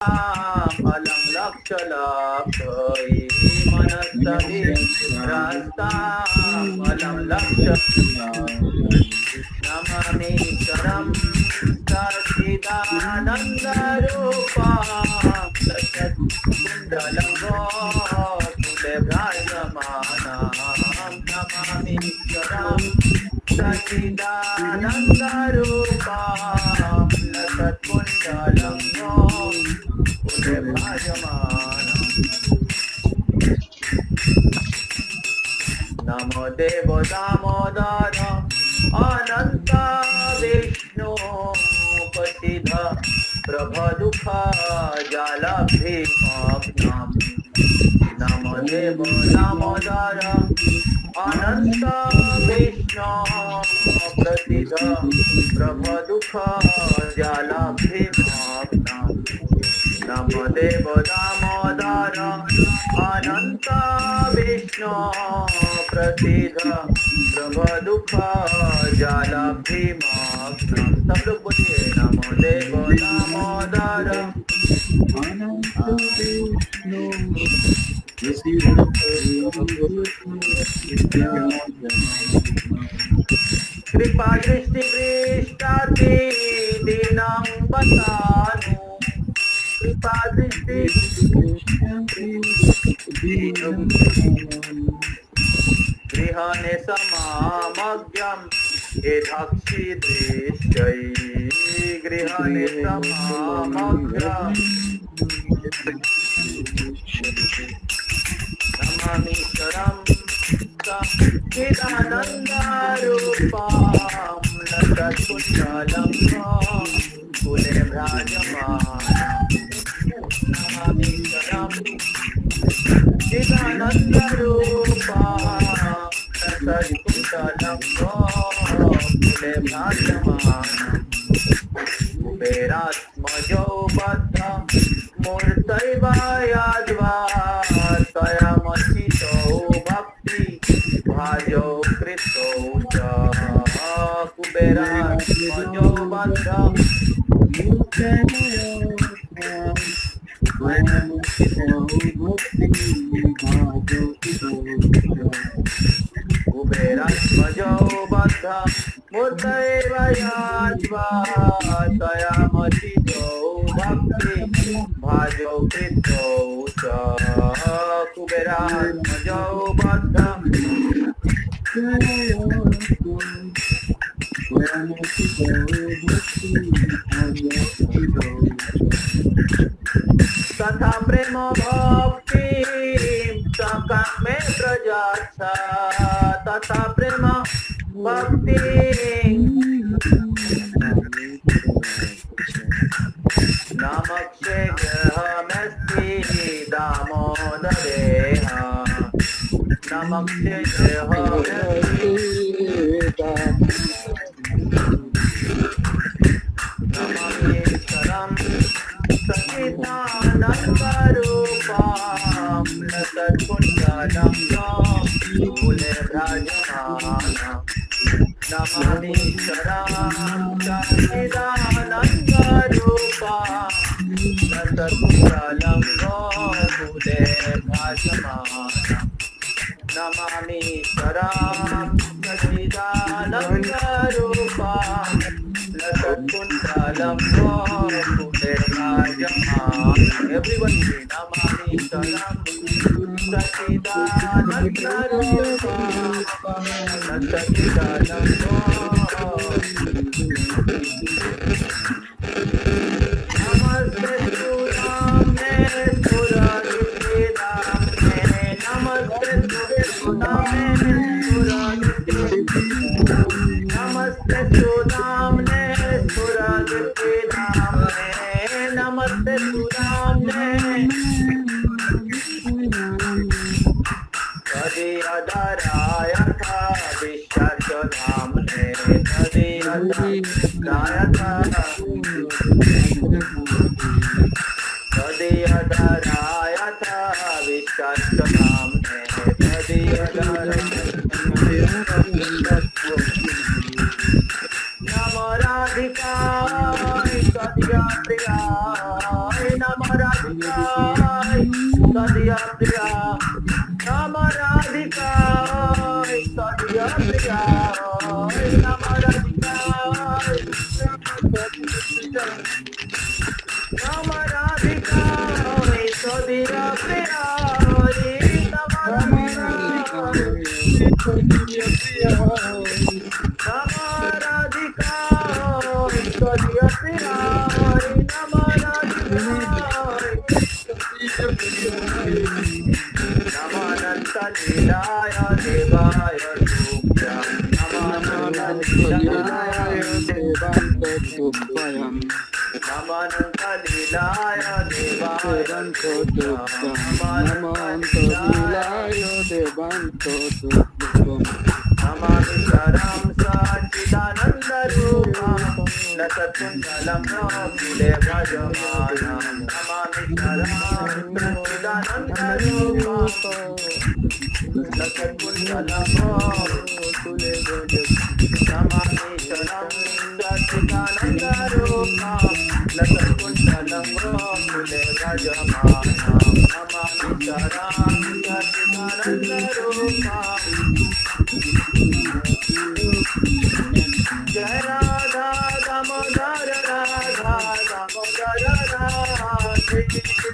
अलम लक्ष लक्षई मनस्तहि रास्ताम अलम लक्ष नमामि करम सच्चिदानंद रूपम कुंडलं कुले भ्राजमानम नमामि करम सच्चिदानंद रूपम कुंडलं कुले भ्राजमानम नमो देव दामोदर अनंत विष्णु पतिध प्रभ दुख जलभिमग्नम् नमो देव दामोदर अनंत विष्णु प्रतिध प्रभ दुख जलभिमग्नम् नमो देव दामोदर अनंत विष्णु प्रतिध प्रभ दुख जलभिमग्नम्। सब लोग बोलिए नमो देव दामोदर अनंत विष्णु कृपा दृष्टि पृष्ठाति दीनं बतानु कृपा दृष्टि गृहणे समामग्यं यथाक्षि दृश्यै गृहणे समामग्यं नमामि शरं सच्चिदानन्दरूपं लसत्कुण्डलं कुले भ्राजमानम् नमामि शरं सच्चिदानन्दरूपं लसत्कुण्डलं कुले भ्राजमानम् कुबेरात्मजो बद्ध मूर्तैव याद्वा स्वयमचितो भक्ति भाजो कृतो च कुबेरात्मजो बद्ध कुबेरात्मजो बद्ध मूर्तैव याद्वा स्वयमचितो भक्ति भाजो कृतो च कुबेरात्मजो बद्ध तथा प्रेम भक्ति सकामे प्रजाच्छ तथा प्रेम भक्ति नमक्षे गृहमस्ति दामोदरेह नमक्षे गृहमस्ति नमामि शरं सच्चिदानन्दरूपं लसत्कुण्डलं कुले भ्राजमानम् नमामि शरं सच्चिदानन्दरूपं लसत्कुण्डलं कुले भ्राजमानम् नमामि शरं सच्चिदानन्दरूपं लसत्कुण्डलं कुले भ्राजमानम् एवरीवन नमामि शरं सच्चिदानन्दरूपं लसत्कुण्डलं नमस्ते सुरामे सुरगीतामे नमस्ते सुदामे नमस्ते सुदामे सुरगीतामे नमस्ते सुदामे तदि अधराय था विश्वधामने तदि अधराय था तदि अधराय था विश्वधामने तदि नम राधिकाय सत्य प्रियाय नम Radhikai Sadiya Priya Nama Radhikai Sadiya Priya Nama Radhikai Nama Radhikai Sadiya Priya Nama Radhikai Sadiya Priya Nama Namananta Nilaya Devaya Tubhyam Namananta Nilaya Devaya Tubhyam Namananta Nilaya Devaya Tubhyam Namananta Nilaya Devaya Tubhyam Namami Saram Sachidananda Rupam Nasakundalam Rakile Brajamanam Namami Saram Sachidananda Rupam Nasakundalam Rakile Namami Saram Sachidananda Rupam Nasakundalam Rakile Brajamanam Namami Saram Sachidananda Rupam Jai Radha Damodar Radha Damodar Radha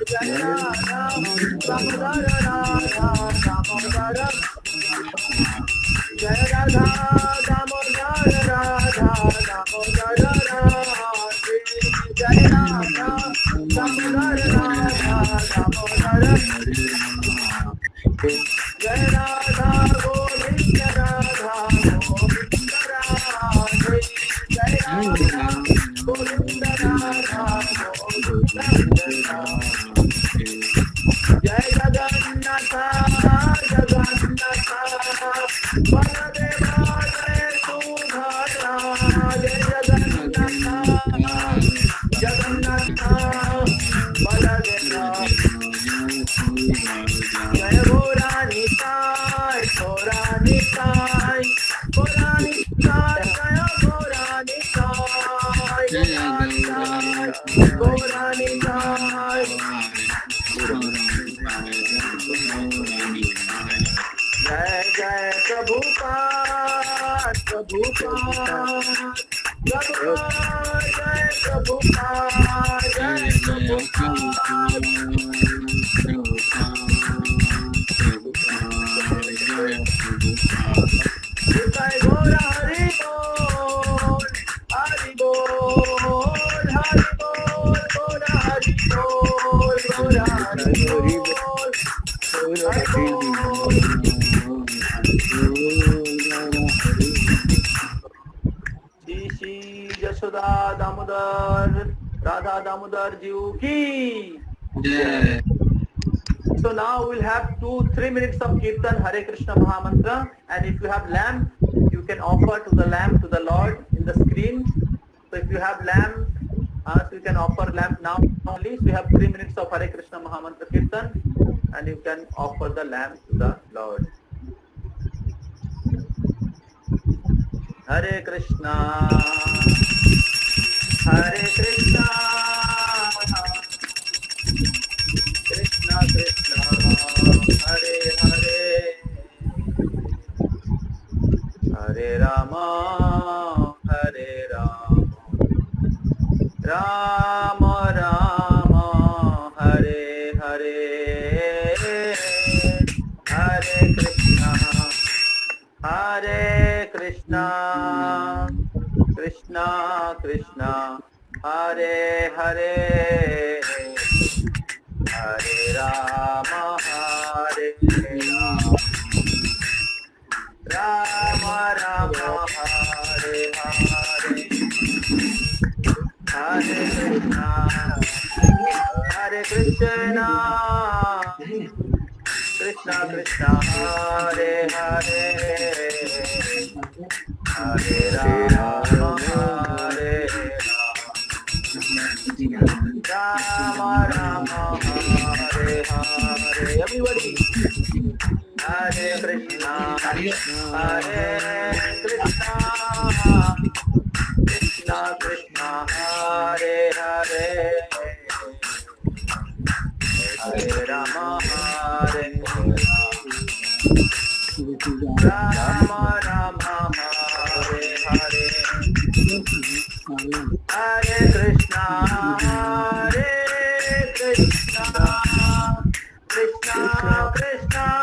Jai Radha Damodar Radha Damodar Jai Radha Damodar Radha Damodar Jai Radha Damodar Radha Damodar Jai Radha Govinda Radha Govinda Radha Jai Radha Govinda Radha Govinda Jai Jagannatha Jagannatha Baladeva Jai Subhadra Jai Jagannatha Jagannatha Baladeva Jai Gauranitai Gauranitai Gauranitai Jaya Gauranitai Gauranitai Jai Jai Prabhupada Prabhupada Prabhupada Jai Prabhupada Jai Prabhupada Jai Gora Hari Bol Hari Bol Hari Bol Gora Hari Bol Gora Hari Bol Hari Bol Shri Jashoda Damodar Radha Damodar Ji ki Yeah. So now we'll have 2-3 minutes of Kirtan Hare Krishna Mahamantra, and if you have lamp, you can offer to the lamp to the Lord in the screen. So if you have lamp, so you can offer lamp now only. So we have 3 minutes of Hare Krishna Mahamantra Kirtan, and you can offer the lamp to the Lord. Hare Krishna, Hare Krishna, Krishna Krishna, Hare Hare, Hare Rama, Hare Rama, Rama Rama, Hare Hare, Hare Krishna, Hare Krishna, Krishna Krishna, Hare Hare, Hare Rama, Hare Rama, Rama Rama, Hare Hare, Hare Krishna, Hare Krishna, Krishna Krishna, Hare Hare, Hare Rama, Hare Rama, Rama Hare Hare. Everybody. Hare Krishna, Hare Krishna, Krishna Krishna, Hare Hare, Hare Rama, Hare Rama, Rama Hare Hare, Hare Krishna, Hare Krishna, Krishna Krishna, Hare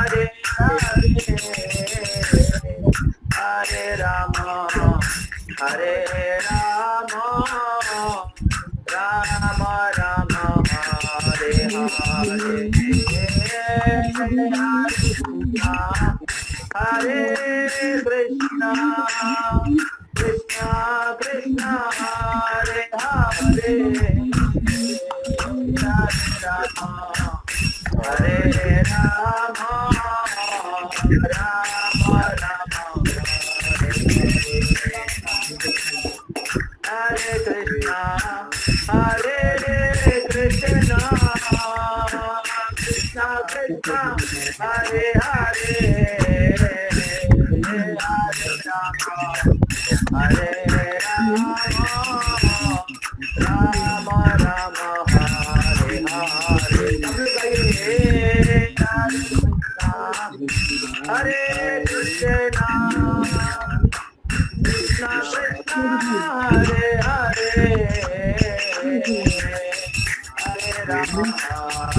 Hare, Hare Rama, Hare Rama, Rama Rama, Hare Hare, Hare Krishna, Krishna Krishna, Hare Hare, Hare Rama, Rama Rama, Hare Krishna, Hare Krishna, Krishna Krishna, Hare Hare, Hare Rama, Rama Rama, Hare Hare.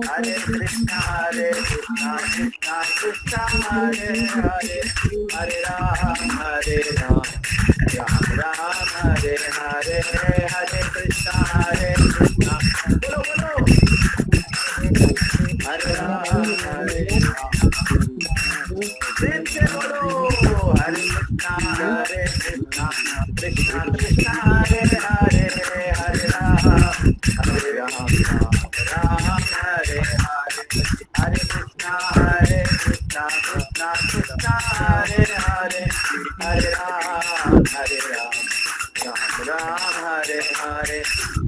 Hare Krishna, Krishna Krishna, Hare Hare, Hare Rama, Rama Rama, Hare Hare, Hare Krishna, Krishna Krishna, Hare Hare, Hare Rama, Ram Ram, Hare Hare, Hare Krishna, Krishna. Bolo bolo. Hare Rama, Hare Krishna, bolo. Hare Krishna, Krishna Krishna, Hare Hare, Hare Rama, Hare Rama, Ram Hare Hare, Hare Krishna, Krishna Krishna, Hare Hare, Hare Rama, Hare Rama, Ram Hare Hare,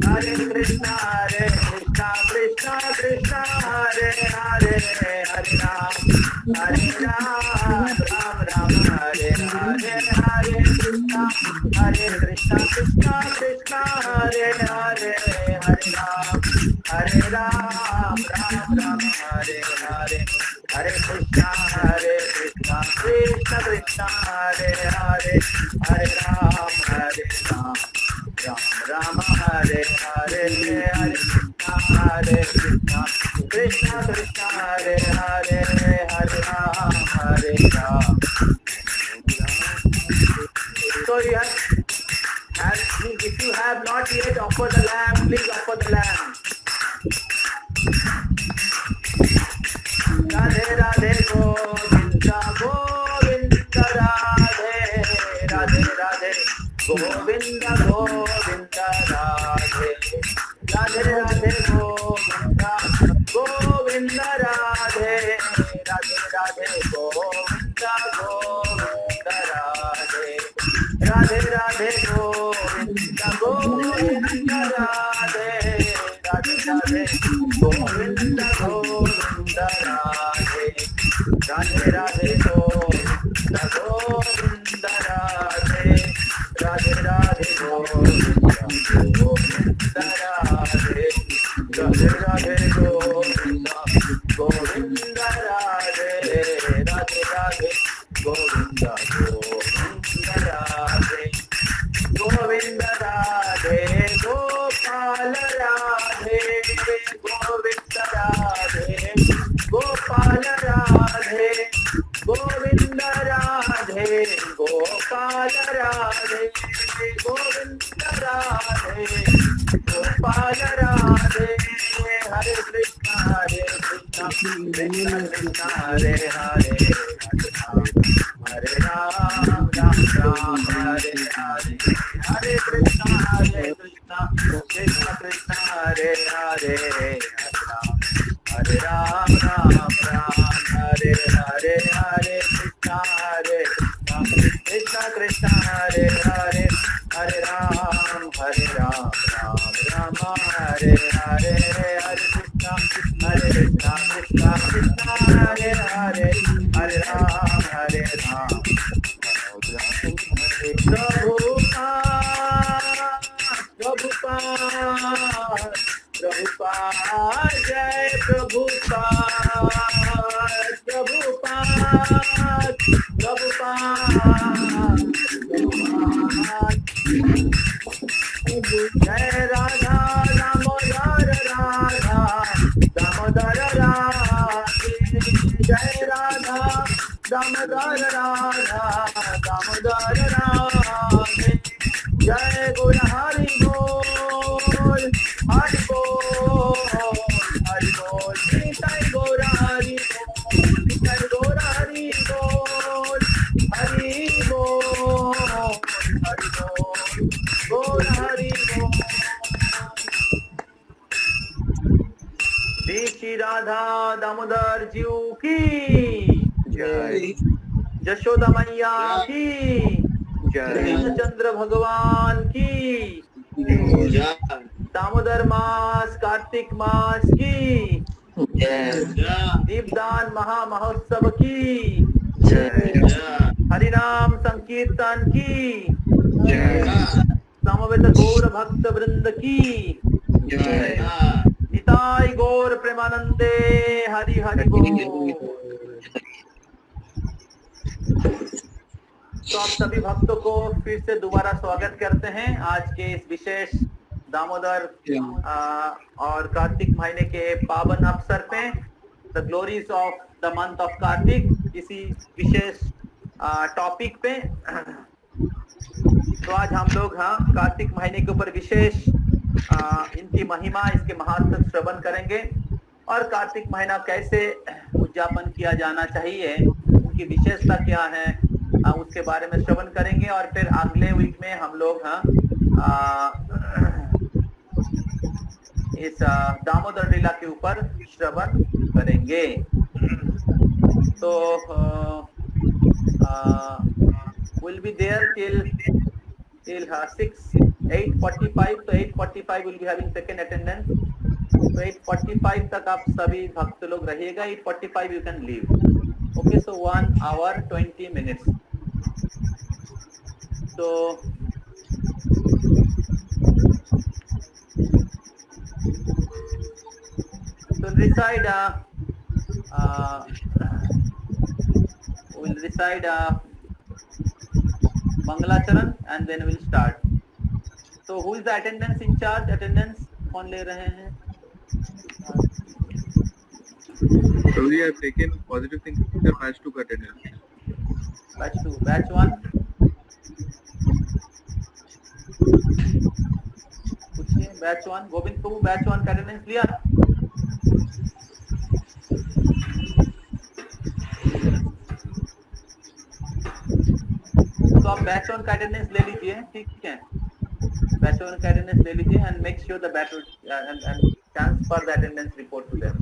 Hare Krishna, Krishna Krishna, Hare Hare, Hare Rama, Hare Rama, Ram Ram, Hare Hare, Hare Krishna, Krishna Krishna, Hare Hare, Hare Rama, Hare Ram, Ram Ram, Hare Hare, Hare Krishna, Krishna Krishna, Hare Hare, Hare Ram, Ram Ram, Hare Hare, Hare Krishna, Krishna Krishna, Hare Hare, Hare Ram, Ram. So if you have not yet offered the lamb, please offer the lamb. Radhe Radhe Govinda Govinda Radhe Radhe Radhe Govinda Govinda Radhe Radhe Radhe Govinda Govinda Radhe Radhe Radhe Govinda Govinda Radhe Radhe Radhe Govinda Govinda Radhe Radhe Radhe Govinda Govinda Radhe Radhe Radhe Govinda Govinda Radhe Radhe Radhe Govinda Govinda Radhe Radhe Radhe Govinda Govinda Radhe Radhe Radhe Govinda Govinda Radhe Govinda Radhe Gopal Radhe Govinda Radhe Gopal Radhe Govinda Radhe Gopal Radhe Govinda Radhe Gopal Radhe Hare Krishna, Krishna Krishna, Hare Hare, Hare Ram, Ram Ram, Hare Hare, Hare Krishna, Krishna Krishna, Hare Hare, Hare Ram, Ram Ram, Hare Hare, Hare Krishna, Krishna Krishna, Hare Hare, Hare Ram, Ram Rama, Hare Hare, Hare Krishna, Krishna Krishna, Hare Hare, Hare Ram, Hare Ram. जय प्रभुपाद प्रभुपाद प्रभुपाद जय राधा दामोदर राधा दामोदर राधे जय राधा दामोदर राधा दामोदर राधे जय गुण हरि बोल हरि बोल हरि बोल निताई गौर हरि बोल निताई गौर हरि बोल हरि बोल हरि बोल गौर हरि बोल। श्री राधा दामोदर जीव की जय, यशोदा मैया की जय, चंद्र भगवान की जय, दामोदर मास कार्तिक मास की दीपदान महामहोत्सव की हरिनाम संकीर्तन की समवेत गौर भक्त वृंद की निताई गौर प्रेमानंदे हरि हरि बोल। तो आप सभी भक्तों को फिर से दोबारा स्वागत करते हैं आज के इस विशेष दामोदर और कार्तिक महीने के पावन अवसर पे, the glories of the month of Kartik, इसी विशेष टॉपिक पे। तो आज हम लोग कार्तिक महीने के ऊपर विशेष इनकी महिमा, इसके महत्व श्रवण करेंगे और कार्तिक महीना कैसे उद्यापन किया जाना चाहिए, उनकी विशेषता क्या है, उसके बारे में श्रवण करेंगे। और फिर अगले वीक में हम लोग इस दामोदर लीला के ऊपर श्रवण करेंगे। तो विल बी देयर टिल 8:45। तो 8:45 will be having second attendance. तो 8:45 तक आप सभी भक्त लोग रहिएगा। 8:45 you can leave. Okay, so 1 hour 20 minutes. So we'll recite Mangalacharan and then we'll start. So who is the attendance in charge? Attendance कौन ले रहे हैं? So we have taken positive things in the batch 2 attendance. Batch 2, batch 1. पूछिए batch 1, Govind प्रभु batch 1 का attendance लिया? तो आप batch 1 का अटेंडेंस ले लीजिए, ठीक है? बैच 1 का अटेंडेंस ले लीजिए and make sure the batch and transfer the attendance report to them.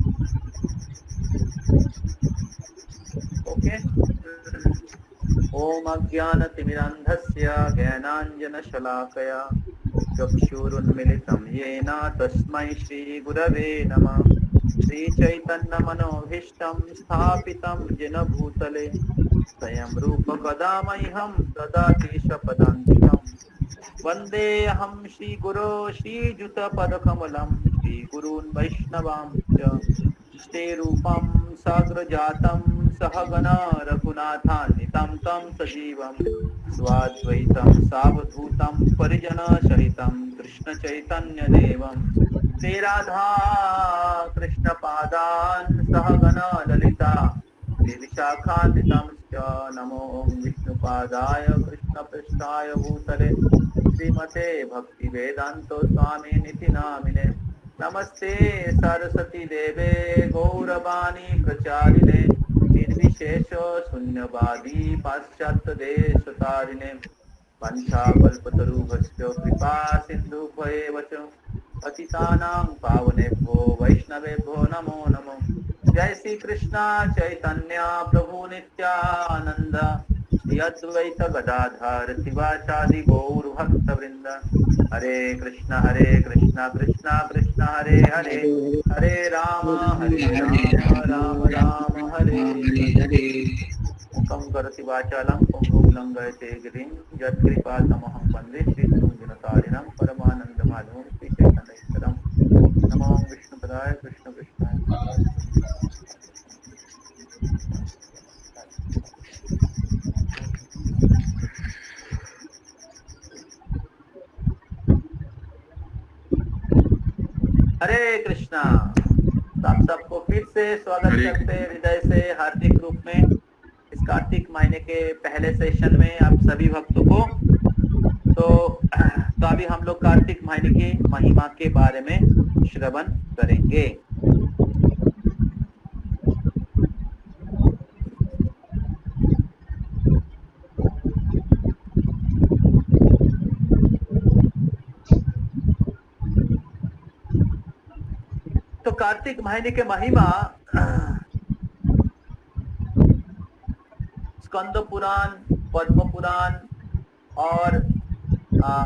Okay. ओम अज्ञानतिमिरान्धस्य ज्ञानाञ्जनशलाकया चक्षुरुन्मिलितं येन तस्मै श्रीगुरवे नमः। श्रीचैतन्यमनोभीष्टं स्थापितं येन भूतले स्वयं रूप कदा मह्यं ददाति शपथान्तिकम्। वन्देऽहं श्रीगुरो श्रीयुतपदकमलं श्रीगुरून् वैष्णवांश्च ते रूपं साग्रजातं सहगण रघुनाथान्वितं तं सजीवं स्वाद्वैतं सावधूतं परिजनसहितं कृष्णचैतन्यदेवं ते राधा कृष्णपादान् सहगण ललिता विशाखान्वितं च नमो विष्णुपादाय कृष्णपृष्ठाय भूतले श्रीमते भक्तिवेदान्तो स्वामिनिति नामिने। नमस्ते सरस्वती देवे गौरवाणी प्रचारिणे निर्विशेष शून्यवादी पाश्चात्य देशतारिणे पंचाकल्पतरुभ्यश्च कृपा सिन्धुभ्येव च पतितानां पावनेभ्यो वैष्णवेभ्यो नमो नमो। जय श्री कृष्ण चैतन्य प्रभु नित्यानंद श्री अद्वैत गदाधर शिवाचार्य गौर भक्त वृंद। हरे कृष्ण कृष्ण कृष्ण हरे हरे, हरे राम राम राम हरे हरे। मुखं करोति वाचालं पङ्गुं लङ्घयते गिरिं यत्कृपातमहं वन्दे श्रीगुरुं दिनतारिणं परमानन्दमाधवं श्रीचैतन्येश्वरं। नमो विष्णुपदाय जय कृष्ण कृष्ण। हरे कृष्णा। तो आप सबको फिर से स्वागत हरे करते हैं हृदय से हार्दिक रूप में इस कार्तिक महीने के पहले सेशन में आप सभी भक्तों को। तो अभी हम लोग कार्तिक महीने की महिमा के बारे में श्रवण करेंगे। तो कार्तिक महीने के महिमा स्कंद पुराण, पद्म पुराण और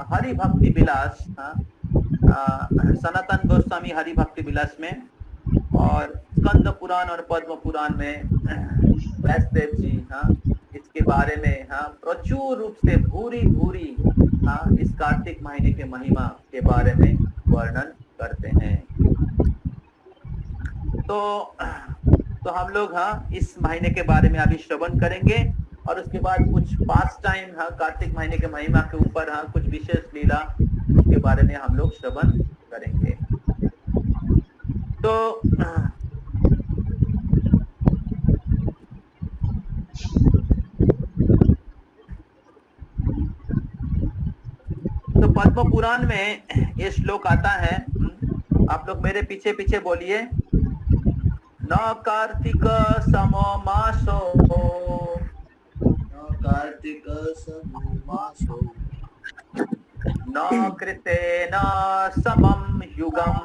हरि भक्ति विलास, सनातन गोस्वामी हरि भक्ति विलास में, और स्कंद पुराण और पद्म पुराण में व्यासदेव जी इसके बारे में प्रचुर रूप से भूरी भूरी इस कार्तिक महीने के महिमा के बारे में वर्णन करते हैं। तो हम लोग इस महीने के बारे में अभी श्रवण करेंगे और उसके बाद कुछ पास टाइम कार्तिक महीने के महिमा के ऊपर कुछ विशेष लीला उसके बारे में हम लोग श्रवण करेंगे। तो पद्म पुराण में ये श्लोक आता है, आप लोग मेरे पीछे पीछे बोलिए। न कार्तिक समो मासो, न कार्तिक समो मासो, न कृतेन समं युगम्,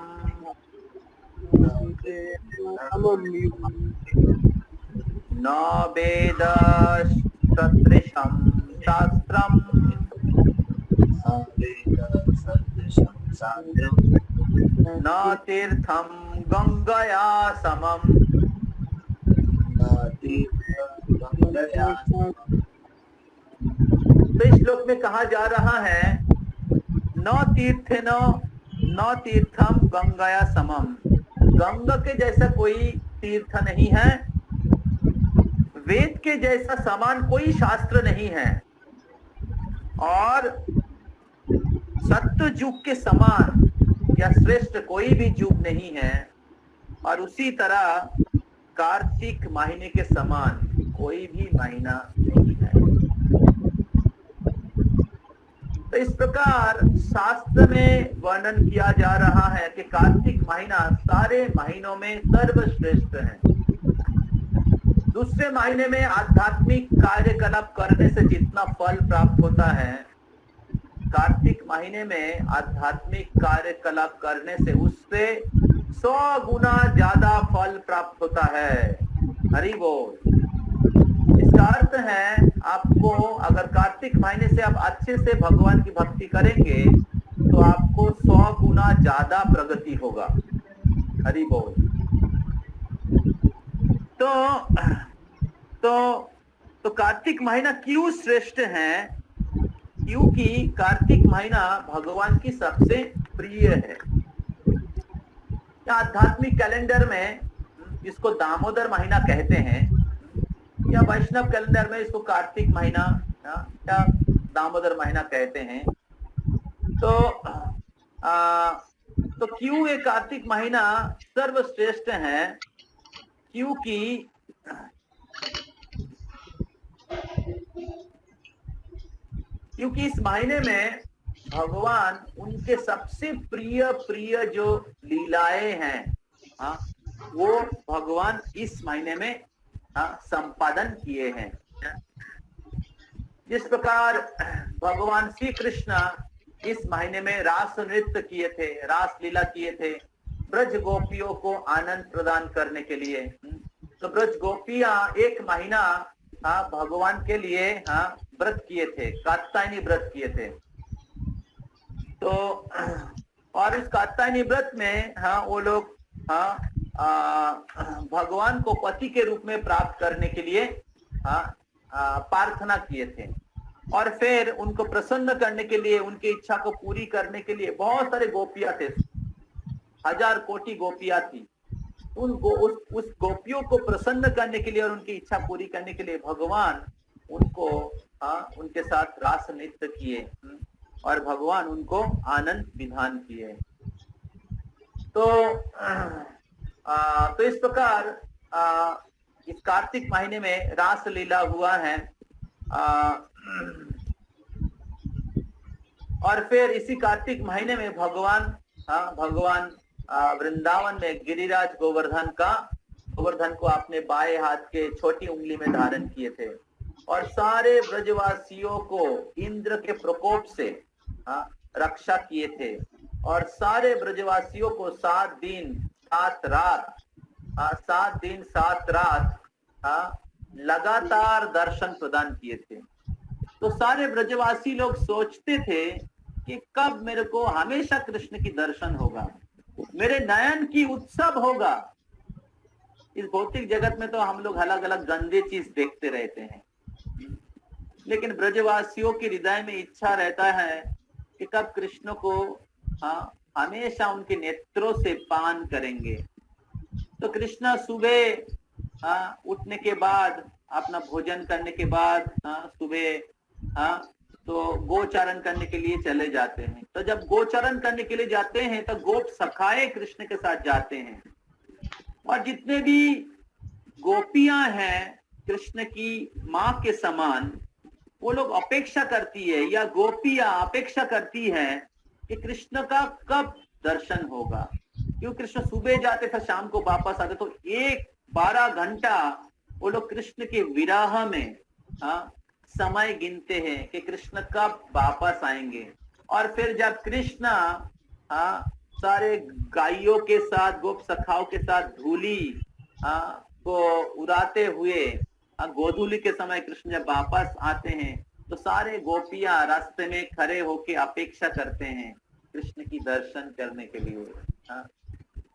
न वेद सदृशं शास्त्रम्, न तीर्थं गंगया समम्। तो इस श्लोक में कहा जा रहा है न तीर्थम गंगया समम, गंगा के जैसा कोई तीर्थ नहीं है, वेद के जैसा समान कोई शास्त्र नहीं है, और सत्य युग के समान या श्रेष्ठ कोई भी युग नहीं है, और उसी तरह कार्तिक महीने के समान कोई भी महीना नहीं है। तो इस प्रकार शास्त्र में वर्णन किया जा रहा है कि कार्तिक महीना सारे महीनों में सर्वश्रेष्ठ है। दूसरे महीने में आध्यात्मिक कार्यकलाप करने से जितना फल प्राप्त होता है, कार्तिक महीने में आध्यात्मिक कार्यकलाप करने से उससे 100 गुना ज्यादा फल प्राप्त होता है। हरि बोल। इसका अर्थ है आपको अगर कार्तिक महीने से आप अच्छे से भगवान की भक्ति करेंगे तो आपको 100 गुना ज्यादा प्रगति होगा। हरि बोल। तो कार्तिक महीना क्यों श्रेष्ठ है? क्योंकि कार्तिक महीना भगवान की सबसे प्रिय है। आध्यात्मिक कैलेंडर में इसको दामोदर महीना कहते हैं, या वैष्णव कैलेंडर में इसको कार्तिक महीना या दामोदर महीना कहते हैं। तो क्यों ये कार्तिक महीना सर्वश्रेष्ठ है? क्योंकि इस महीने में भगवान उनके सबसे प्रिय जो लीलाएं हैं वो भगवान इस महीने में संपादन किए हैं। जिस प्रकार भगवान श्री कृष्ण इस महीने में रास नृत्य किए थे, रास लीला किए थे ब्रज गोपियों को आनंद प्रदान करने के लिए। तो ब्रज गोपियां एक महीना भगवान के लिए व्रत किए थे, कात्यायनी व्रत किए थे। तो और इस कात्यायनी व्रत में वो लोग भगवान को पति के रूप में प्राप्त करने के लिए प्रार्थना किए थे, और फिर उनको प्रसन्न करने के लिए, उनकी इच्छा को पूरी करने के लिए बहुत सारे गोपियां थे। 1000 कोटि गोपियां थी। उस गोपियों को प्रसन्न करने के लिए और उनकी इच्छा पूरी करने के लिए भगवान उनको उनके साथ रास नृत्य किए और भगवान उनको आनंद विधान किए। तो इस प्रकार इस कार्तिक महीने में रास लीला हुआ है। और फिर इसी कार्तिक महीने में भगवान वृंदावन में गिरिराज गोवर्धन को अपने बाएं हाथ के छोटी उंगली में धारण किए थे और सारे ब्रजवासियों को इंद्र के प्रकोप से रक्षा किए थे और सारे ब्रजवासियों को 7 दिन 7 रात लगातार दर्शन प्रदान किए थे। तो सारे ब्रजवासी लोग सोचते थे कि कब मेरे को हमेशा कृष्ण की दर्शन होगा, मेरे नयन की उत्सव होगा। इस भौतिक जगत में तो हम लोग अलग अलग गंदे चीज देखते रहते हैं, लेकिन ब्रजवासियों के हृदय में इच्छा रहता है कि कब कृष्ण को हमेशा उनके नेत्रों से पान करेंगे। तो कृष्ण सुबह उठने के बाद, अपना भोजन करने के बाद सुबह तो गोचारण करने के लिए चले जाते हैं। तो जब गोचारण करने के लिए जाते हैं तो गोप सखाए कृष्ण के साथ जाते हैं और जितने भी गोपियां हैं कृष्ण की माँ के समान, वो लोग अपेक्षा करती है या गोपियां अपेक्षा करती है कि कृष्ण का कब दर्शन होगा। क्यों कृष्ण सुबह जाते थे शाम को वापस आते, तो 12 घंटा वो लोग कृष्ण के विरह में समय गिनते हैं कि कृष्ण कब वापस आएंगे। और फिर जब कृष्ण सारे गायों के साथ, गोप सखाओं के साथ धूली को उड़ाते हुए गोधूली के समय कृष्ण जब वापस आते हैं तो सारे गोपियां रास्ते में खड़े होके अपेक्षा करते हैं कृष्ण की दर्शन करने के लिए।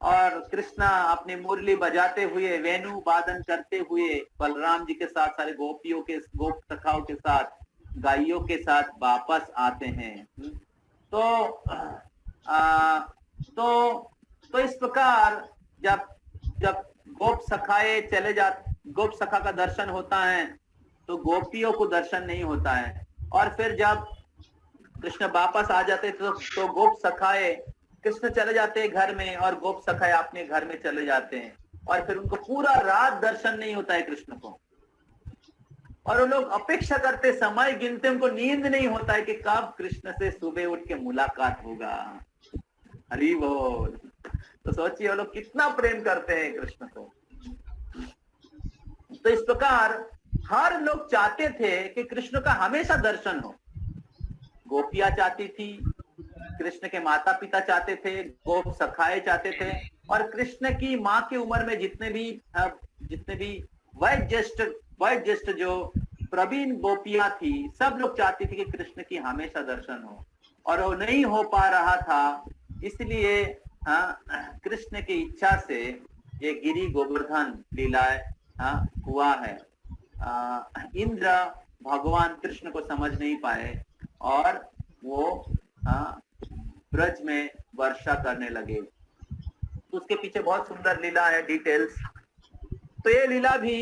और कृष्ण अपनी मुरली बजाते हुए, वेणु वादन करते हुए बलराम जी के साथ, सारे गोप सखाओं के साथ, गायों के साथ वापस आते हैं। तो इस प्रकार जब गोप सखा का दर्शन होता है तो गोपियों को दर्शन नहीं होता है। और फिर जब कृष्ण वापस आ जाते तो गोप सखाए, कृष्ण चले जाते हैं घर में और गोप सखाए अपने घर में चले जाते हैं और फिर उनको पूरा रात दर्शन नहीं होता है कृष्ण को। और वो लोग अपेक्षा करते, समय गिनते, उनको नींद नहीं होता है कि कब कृष्ण से सुबह उठ के मुलाकात होगा। हरि बोल। तो सोचिए वो लोग कितना प्रेम करते हैं कृष्ण को। तो इस प्रकार हर लोग चाहते थे कि कृष्ण का हमेशा दर्शन हो। गोपियां चाहती थी, कृष्ण के माता पिता चाहते थे, गोप सखाए चाहते थे और कृष्ण की माँ की उम्र में जितने भी वयोज्येष्ठ जो प्रवीण गोपियां थी, सब लोग चाहती थी कि कृष्ण की हमेशा दर्शन हो और वो नहीं हो पा रहा था। इसलिए कृष्ण की इच्छा से ये गिरि गोवर्धन लीलाएं हुआ है। इंद्र भगवान कृष्ण को समझ नहीं पाए और वो ब्रज में वर्षा करने लगे। तो उसके पीछे बहुत सुंदर लीला है, डिटेल्स। तो ये लीला भी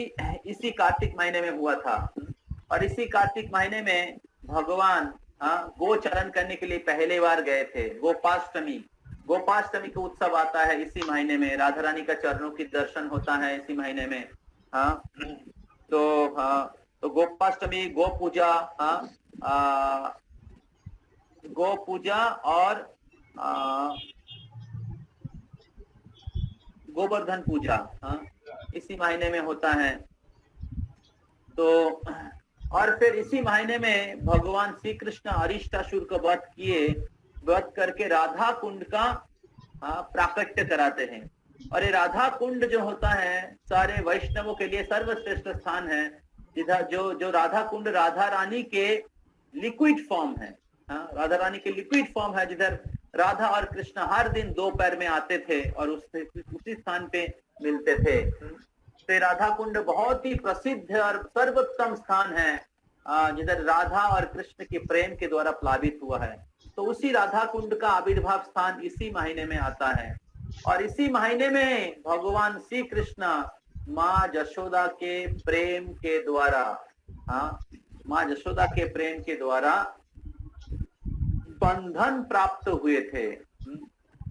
इसी कार्तिक महीने में हुआ था और इसी कार्तिक महीने में भगवान गोचरण करने के लिए पहले बार गए थे। गोपाष्टमी का उत्सव आता है इसी महीने में। राधा रानी का चरणों की दर्शन होता है इसी महीने में। तो गोपाष्टमी, गो पूजा और गोवर्धन पूजा इसी महीने में होता है। तो और फिर इसी महीने में भगवान श्री कृष्ण अरिष्टासुर को वध करके राधा कुंड का प्राकट्य कराते हैं। और ये राधा कुंड जो होता है सारे वैष्णवों के लिए सर्वश्रेष्ठ स्थान है, जिधर जो राधा कुंड राधा रानी के लिक्विड फॉर्म है। राधा रानी के लिक्विड फॉर्म है, जिधर राधा और कृष्ण हर दिन दोपहर में आते थे और उसी स्थान पे मिलते थे। तो राधा कुंड बहुत ही प्रसिद्ध और सर्वोत्तम स्थान है, जिधर राधा और कृष्ण के प्रेम के द्वारा प्लावित हुआ है। तो उसी राधा कुंड का आविर्भाव स्थान इसी महीने में आता है। और इसी महीने में भगवान श्री कृष्ण माँ जशोदा के प्रेम के द्वारा, हाँ, माँ जशोदा के प्रेम के द्वारा बंधन प्राप्त हुए थे।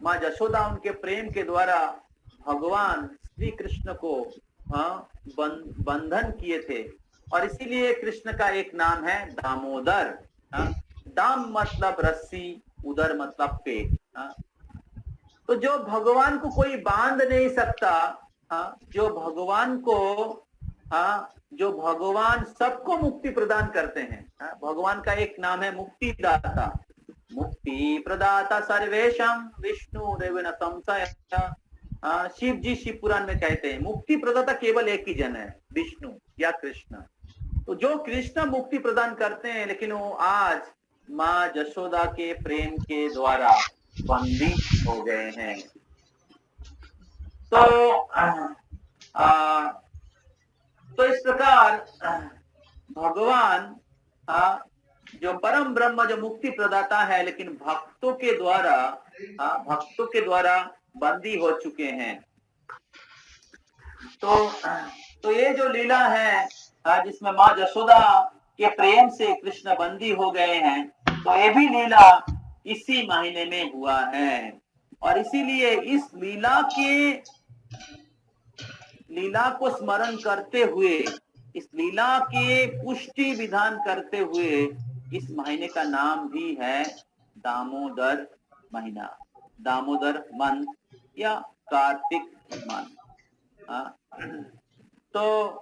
माँ जशोदा उनके प्रेम के द्वारा भगवान श्री कृष्ण को, हाँ, बंधन किए थे। और इसीलिए कृष्ण का एक नाम है दामोदर। हाँ, दाम मतलब रस्सी, उदर मतलब पेट। हाँ, तो जो भगवान को कोई बांध नहीं सकता, हाँ, जो भगवान को, हाँ, जो भगवान सबको मुक्ति प्रदान करते हैं। हाँ, भगवान का एक नाम है मुक्तिदाता, मुक्ति प्रदाता सर्वेशम विष्णु देव न संशय। शिव जी शिव पुराण में कहते हैं मुक्ति प्रदाता केवल एक ही जन है, विष्णु या कृष्ण। तो जो कृष्ण मुक्ति प्रदान करते हैं, लेकिन वो आज माँ जशोदा के प्रेम के द्वारा बंदी हो गए हैं। तो इस प्रकार भगवान, जो परम ब्रह्म, जो मुक्ति प्रदाता है, लेकिन भक्तों के द्वारा बंदी हो चुके हैं। तो ये जो लीला है, जिसमें माँ जशोदा के प्रेम से कृष्ण बंदी हो गए हैं, तो ये भी लीला इसी महीने में हुआ है। और इसीलिए इस लीला को स्मरण करते हुए, इस लीला के पुष्टि विधान करते हुए इस महीने का नाम भी है दामोदर महीना, दामोदर मंथ या कार्तिक मंथ। तो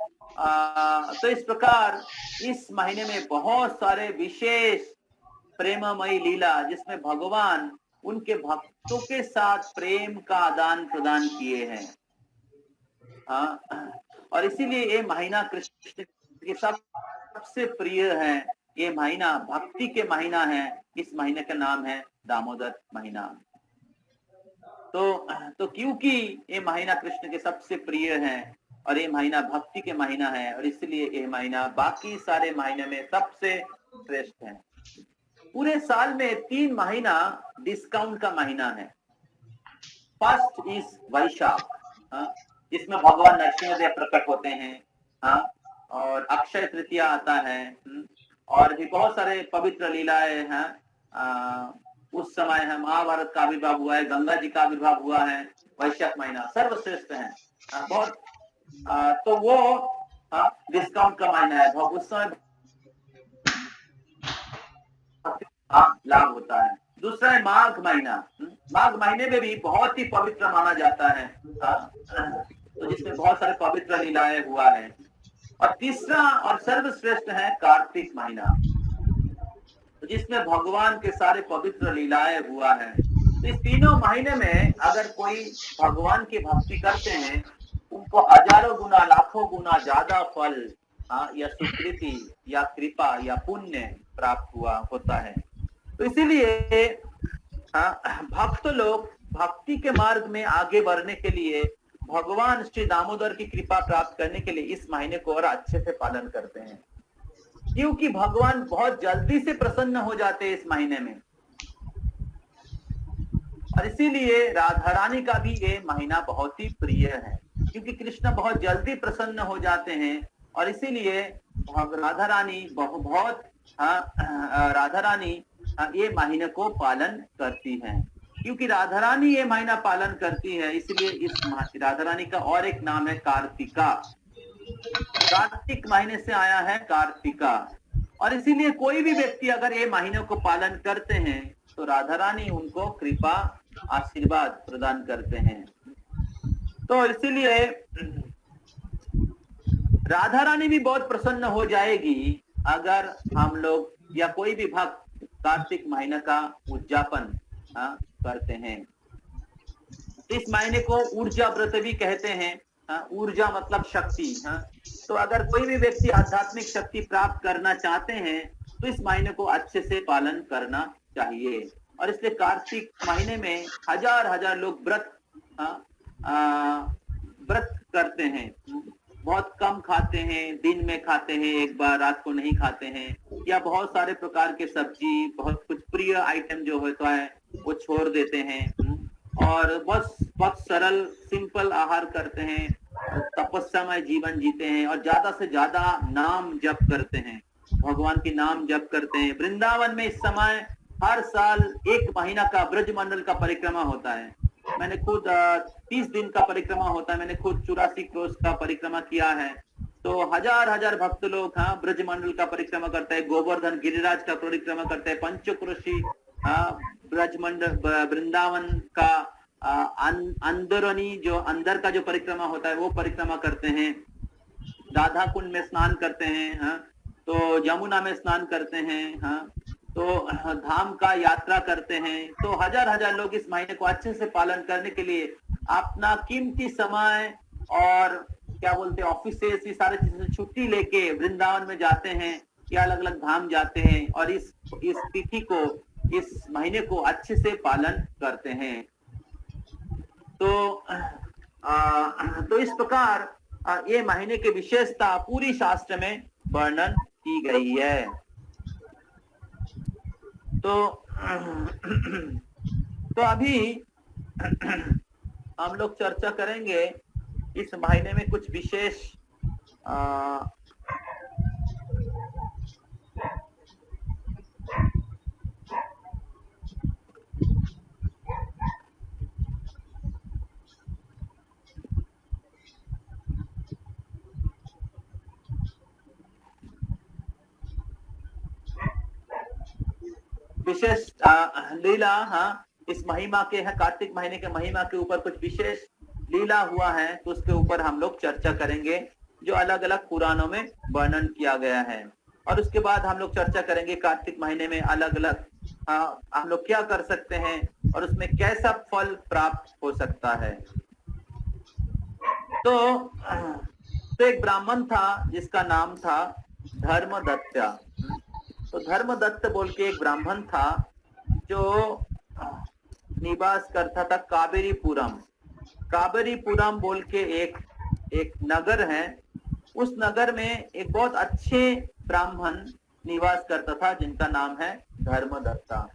इस प्रकार इस महीने में बहुत सारे विशेष प्रेममयी लीला, जिसमें भगवान उनके भक्तों के साथ प्रेम का आदान प्रदान किए हैं। और इसीलिए ये महीना कृष्ण के सबसे प्रिय है। ये महीना भक्ति के महीना है। इस महीने का नाम है दामोदर महीना। तो क्योंकि ये महीना कृष्ण के सबसे प्रिय है और ये महीना भक्ति के महीना है, और इसलिए ये महीना बाकी सारे महीने में सबसे श्रेष्ठ है। पूरे साल में 3 महीना डिस्काउंट का महीना है। फर्स्ट इज वैशाख, जिसमें भगवान नरसिंहदेव प्रकट होते हैं। और अक्षय तृतीया आता है। और भी बहुत सारे पवित्र लीलाएं हैं। उस समय है महाभारत का आविर्भाव हुआ है, गंगा जी का आविर्भाव हुआ है। वैशाख महीना सर्वश्रेष्ठ है। बहुत तो वो डिस्काउंट का महीना है। उस समय लाभ होता है। दूसरा है माघ महीना। माघ महीने में भी बहुत ही पवित्र माना जाता है, तो जिसमें बहुत सारे पवित्र लीलाएं हुआ है। और तीसरा और सर्वश्रेष्ठ है कार्तिक महीना, तो जिसमें भगवान के सारे पवित्र लीलाएं हुआ है। तो इस तीनों महीने में अगर कोई भगवान की भक्ति करते हैं, उनको हजारों गुना लाखों गुना ज्यादा फल या स्वीकृति या कृपा या पुण्य प्राप्त होता है। तो इसीलिए भक्त लोग भक्ति के मार्ग में आगे बढ़ने के लिए, भगवान श्री दामोदर की कृपा प्राप्त करने के लिए इस महीने को और अच्छे से पालन करते हैं, क्योंकि भगवान बहुत जल्दी से प्रसन्न हो जाते हैं इस महीने में। और इसीलिए राधा रानी का भी ये महीना बहुत ही प्रिय है, क्योंकि कृष्ण बहुत जल्दी प्रसन्न हो जाते हैं। और इसीलिए राधा रानी बहुत राधा रानी ये महीने को पालन करती हैं। क्योंकि राधा रानी ये महीना पालन करती है, इसलिए इस राधा रानी का और एक नाम है कार्तिका। कार्तिक महीने से आया है कार्तिका। और इसीलिए कोई भी व्यक्ति अगर ये महीने को पालन करते हैं, तो राधा रानी उनको कृपा आशीर्वाद प्रदान करते हैं। तो इसीलिए राधा रानी भी बहुत प्रसन्न हो जाएगी अगर हम लोग या कोई भी भक्त कार्तिक महीने का उद्यापन करते हैं। इस महीने को ऊर्जा व्रत भी कहते हैं। ऊर्जा मतलब शक्ति। तो अगर कोई भी व्यक्ति आध्यात्मिक शक्ति प्राप्त करना चाहते हैं, तो इस महीने को अच्छे से पालन करना चाहिए। और इसलिए कार्तिक महीने में हजार लोग व्रत करते हैं। बहुत कम खाते हैं, दिन में खाते हैं एक बार, रात को नहीं खाते हैं, या बहुत सारे प्रकार के सब्जी, बहुत कुछ प्रिय आइटम जो होता है वो छोड़ देते हैं। और बस बहुत सरल सिंपल आहार करते हैं, तपस्यामय जीवन जीते हैं और ज्यादा से ज्यादा नाम जप करते हैं, भगवान की नाम जप करते हैं। वृंदावन में इस समय हर साल 1 महीना का ब्रजमंडल का परिक्रमा होता है। मैंने खुद 30 दिन का परिक्रमा होता है, मैंने खुद 84 क्रोश का परिक्रमा किया है। तो हजार हजार भक्त लोग हाँ ब्रजमंडल का परिक्रमा करते हैं, गोवर्धन गिरिराज का परिक्रमा करते हैं, पंचक्रोशी ब्रजमंडल वृंदावन का अंदरनी जो अंदर का जो परिक्रमा होता है वो परिक्रमा करते हैं, राधा कुंड में स्नान करते हैं, हाँ तो यमुना में स्नान करते हैं, हाँ तो धाम का यात्रा करते हैं। तो हजार हजार लोग इस महीने को अच्छे से पालन करने के लिए अपना कीमती समय और क्या बोलते हैं ऑफिस से ये सारे चीजों से छुट्टी लेके वृंदावन में जाते हैं या अलग अलग धाम जाते हैं और इस तिथि को इस महीने को अच्छे से पालन करते हैं। तो इस प्रकार ये महीने की विशेषता पूरी शास्त्र में वर्णन की गई है। तो अभी हम लोग चर्चा करेंगे इस महीने में कुछ विशेष लीला, हाँ इस महिमा के है कार्तिक महीने के महिमा के ऊपर कुछ विशेष लीला हुआ है तो उसके ऊपर हम लोग चर्चा करेंगे जो अलग अलग पुराणों में वर्णन किया गया है। और उसके बाद हम लोग चर्चा करेंगे कार्तिक महीने में अलग अलग हम लोग क्या कर सकते हैं और उसमें कैसा फल प्राप्त हो सकता है। तो एक ब्राह्मण था जिसका नाम था धर्मदत्ता। तो धर्मदत्त बोल के एक ब्राह्मण था जो निवास करता था कावेरीपुरम। कावेरीपुरम बोल के एक नगर है। उस नगर में एक बहुत अच्छे ब्राह्मण निवास करता था जिनका नाम है धर्मदत्ता।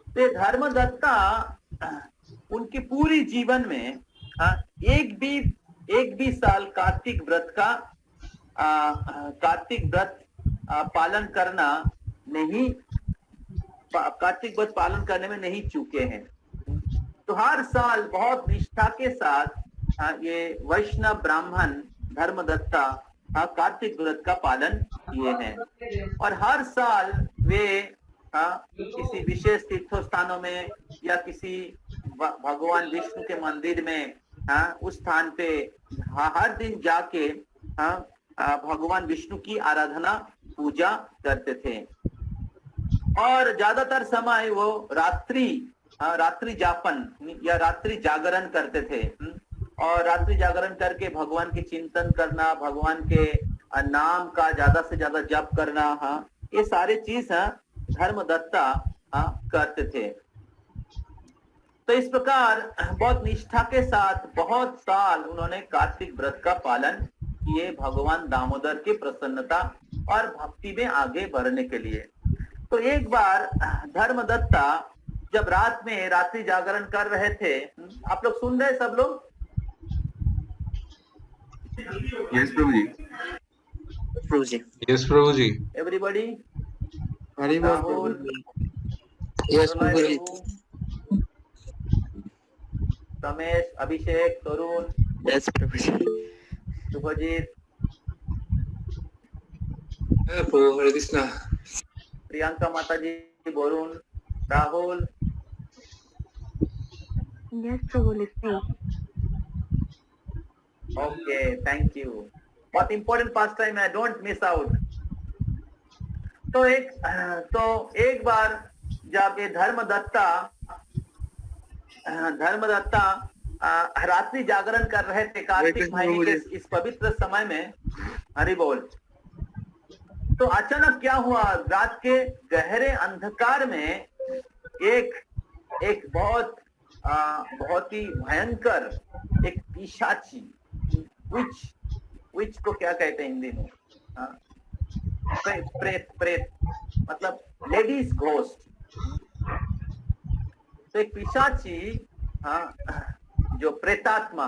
तो धर्मदत्ता उनके पूरी जीवन में एक भी साल कार्तिक व्रत पालन करने में नहीं चूके हैं। तो हर साल बहुत निष्ठा के साथ ये वैष्णव ब्राह्मण धर्मदत्ता कार्तिक व्रत का पालन किए हैं और हर साल वे किसी विशेष तीर्थ स्थानों में या किसी भगवान विष्णु के मंदिर में उस स्थान पे हर दिन जाके भगवान विष्णु की आराधना पूजा करते थे और ज्यादातर समय वो रात्रि जापन या रात्रि जागरण करते थे और रात्रि जागरण करके भगवान की चिंतन करना, भगवान के नाम का ज्यादा से ज्यादा जप करना, ये सारे चीज धर्मदत्ता करते थे। तो इस प्रकार बहुत निष्ठा के साथ बहुत साल उन्होंने कार्तिक व्रत का पालन किए भगवान दामोदर की प्रसन्नता और भक्ति में आगे बढ़ने के लिए। तो एक बार धर्मदत्ता जब रात में रात्रि जागरण कर रहे थे, आप लोग सुन रहे सब लोग? यस प्रभु जी। प्रभु जी। यस प्रभु जी। एवरीबॉडी? राहुल? यस प्रभु जी। रमेश, अभिषेक, तरुण? यस प्रभु जी। शुभजीत? प्रभु हरे कृष्णा। प्रियंका माता जी, Varun, Rahul? Yes, Prabhu, listening. Okay, thank you. बहुत important pastime है, don't miss out. तो एक बार जब ये धर्मदत्ता रात्रि जागरण कर रहे थे कार्तिक महीने के इस पवित्र समय में, हरि बोल। तो अचानक क्या हुआ, रात के गहरे अंधकार में एक बहुत ही भयंकर एक पिशाची, विच को क्या कहते हैं हिंदी में? प्रेत मतलब लेडीज घोस्ट। तो एक पिशाची जो प्रेतात्मा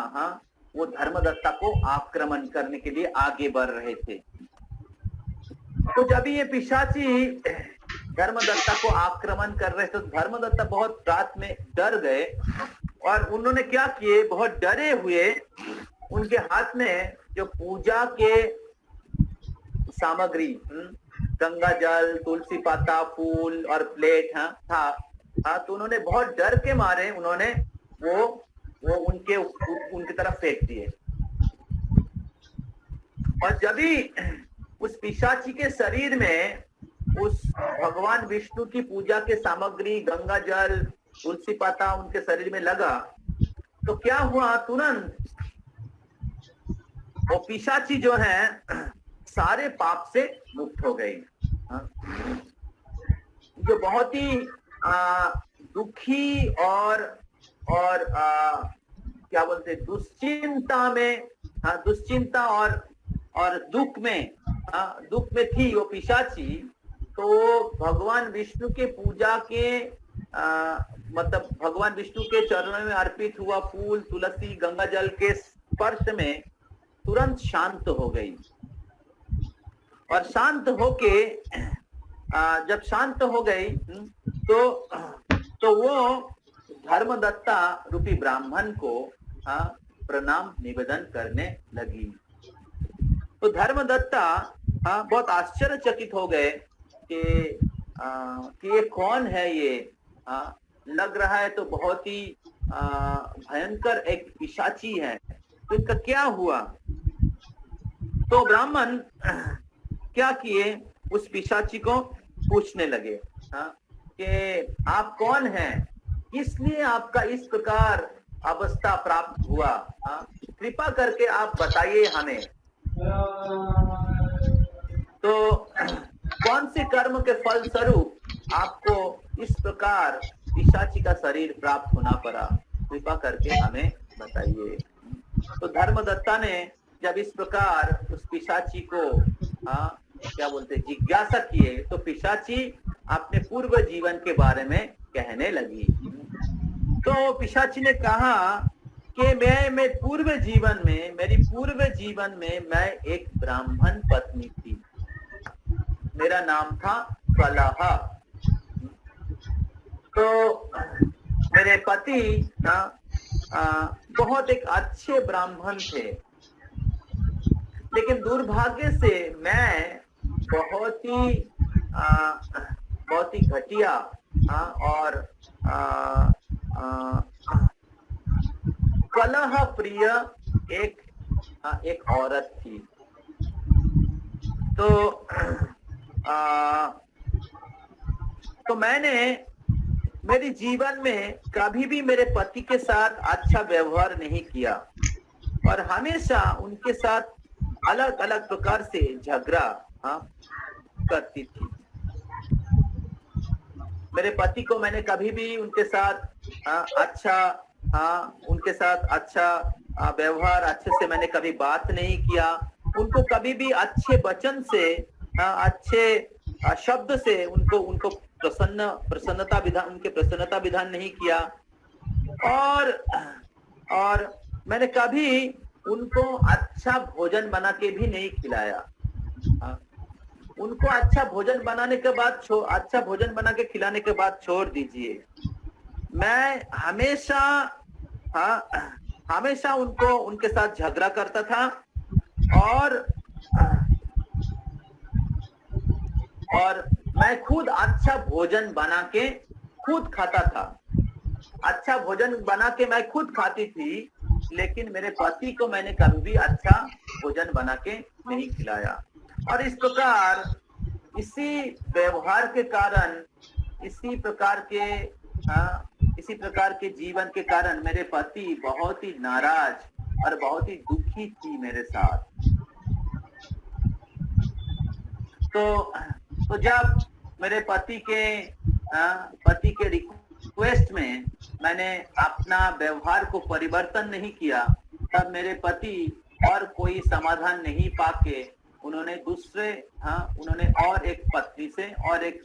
वो धर्मदत्ता को आक्रमण करने के लिए आगे बढ़ रहे थे। तो जब ये पिशाची धर्मदत्ता को आक्रमण कर रहे थे तो धर्मदत्ता बहुत रात में डर गए और उन्होंने क्या किए, बहुत डरे हुए उनके हाथ में जो पूजा के सामग्री गंगा जल, तुलसी पाता, फूल और प्लेट था तो उन्होंने बहुत डर के मारे उन्होंने वो उनकी तरफ फेंक दिए। और जब भी उस पिशाची के शरीर में उस भगवान विष्णु की पूजा के सामग्री गंगा जल, तुलसी पाता उनके शरीर में लगा तो क्या हुआ, तुरंत वो पिशाची जो है सारे पाप से मुक्त हो गई। जो बहुत ही दुखी और क्या बोलते दुश्चिंता में दुश्चिंता और दुख में थी वो पिशाची। तो भगवान विष्णु के पूजा के मतलब भगवान विष्णु के चरणों में अर्पित हुआ फूल, तुलसी, गंगा जल के स्पर्श में तुरंत शांत हो गई। और शांत होके जब शांत हो गई तो वो धर्मदत्ता रूपी ब्राह्मण को प्रणाम निवेदन करने लगी। तो धर्मदत्ता बहुत आश्चर्यचकित हो गए कि ये कौन है, ये लग रहा है तो बहुत ही भयंकर एक पिशाची है, तो इनका क्या हुआ। तो ब्राह्मण क्या किए, उस पिशाची को पूछने लगे कि आप कौन हैं, इसलिए आपका इस प्रकार अवस्था प्राप्त हुआ, कृपा करके आप बताइए हमें। तो कौन से कर्म के फल स्वरूप आपको इस प्रकार पिशाची का शरीर प्राप्त होना पड़ा, कृपा करके हमें बताइए। तो धर्मदत्ता ने जब इस प्रकार उस पिशाची को क्या बोलते जिज्ञासा किए तो पिशाची अपने पूर्व जीवन के बारे में कहने लगी। तो पिशाची ने कहा कि मैं पूर्व जीवन में मेरी पूर्व जीवन में मैं एक ब्राह्मण पत्नी थी, मेरा नाम था कलह। तो मेरे पति बहुत एक अच्छे ब्राह्मण थे, लेकिन दुर्भाग्य से मैं बहुत ही घटिया और कलह प्रिय एक औरत थी। तो मैंने मेरे जीवन में कभी भी मेरे पति के साथ अच्छा व्यवहार नहीं किया और हमेशा उनके साथ अलग अलग प्रकार से झगड़ा करती थी। मेरे पति को मैंने कभी भी उनके साथ अच्छा व्यवहार, अच्छे से मैंने कभी बात नहीं किया, उनको कभी भी अच्छे वचन से अच्छे शब्द से उनको प्रसन्नता विधान नहीं किया। और मैंने कभी उनको अच्छा भोजन बना के भी नहीं खिलाया। उनको अच्छा भोजन बनाने के बाद अच्छा भोजन बना के खिलाने के बाद छोड़ दीजिए, मैं हमेशा उनके साथ झगड़ा करता था और मैं खुद अच्छा भोजन बना के खुद खाता था। अच्छा भोजन बना के मैं खुद खाती थी, लेकिन मेरे पति को मैंने कभी भी अच्छा भोजन बना के नहीं खिलाया। और इस प्रकार इसी व्यवहार के कारण, इसी प्रकार के जीवन के कारण मेरे पति बहुत ही नाराज और बहुत ही दुखी थी मेरे साथ। तो जब मेरे पति के रिक्वेस्ट में मैंने अपना व्यवहार को परिवर्तन नहीं किया, तब मेरे पति और कोई समाधान नहीं पाके उन्होंने और एक पत्नी से और एक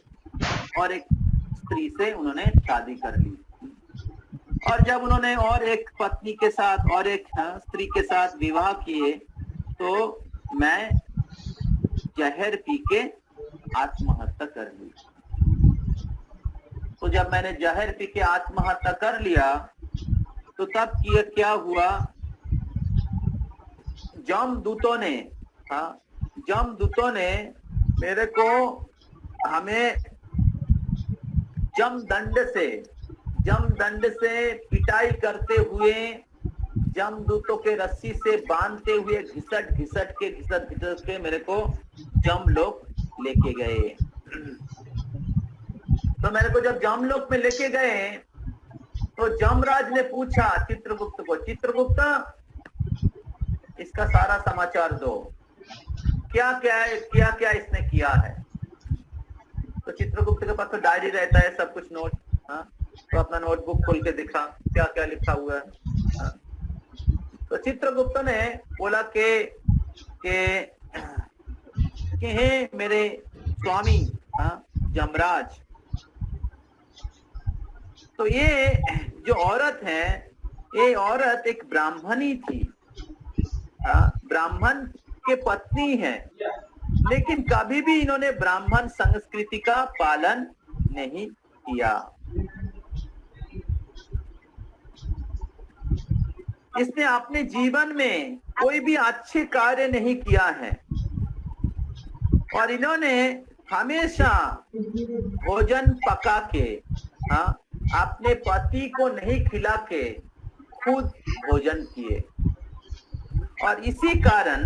स्त्री से उन्होंने शादी कर ली। और जब उन्होंने और एक पत्नी के साथ और एक स्त्री के साथ विवाह किए तो मैं जहर पी के आत्महत्या कर ली। तो जब मैंने जहर पी के आत्महत्या कर लिया तो तब क्या हुआ, जमदूतों ने मेरे को हमें जमदंड से पिटाई करते हुए, जमदूतों के रस्सी से बांधते हुए घिसट के मेरे को जम लोग लेके गए। तो मेरे को जब जमलोक में लेके गए तो जमराज ने पूछा चित्रगुप्त को, चित्रगुप्त इसका सारा समाचार दो, क्या क्या इसने किया है। तो चित्रगुप्त के पास तो डायरी रहता है, सब कुछ नोट, तो अपना नोटबुक खोल के दिखा क्या क्या लिखा हुआ है। तो चित्रगुप्त ने बोला कि हे मेरे स्वामी जमराज, तो ये जो औरत है, ये औरत एक ब्राह्मणी थी, ब्राह्मण के पत्नी है, लेकिन कभी भी इन्होंने ब्राह्मण संस्कृति का पालन नहीं किया। इसने अपने जीवन में कोई भी अच्छे कार्य नहीं किया है और इन्होंने हमेशा भोजन पका के अपने पति को नहीं खिला के खुद भोजन किए और इसी कारण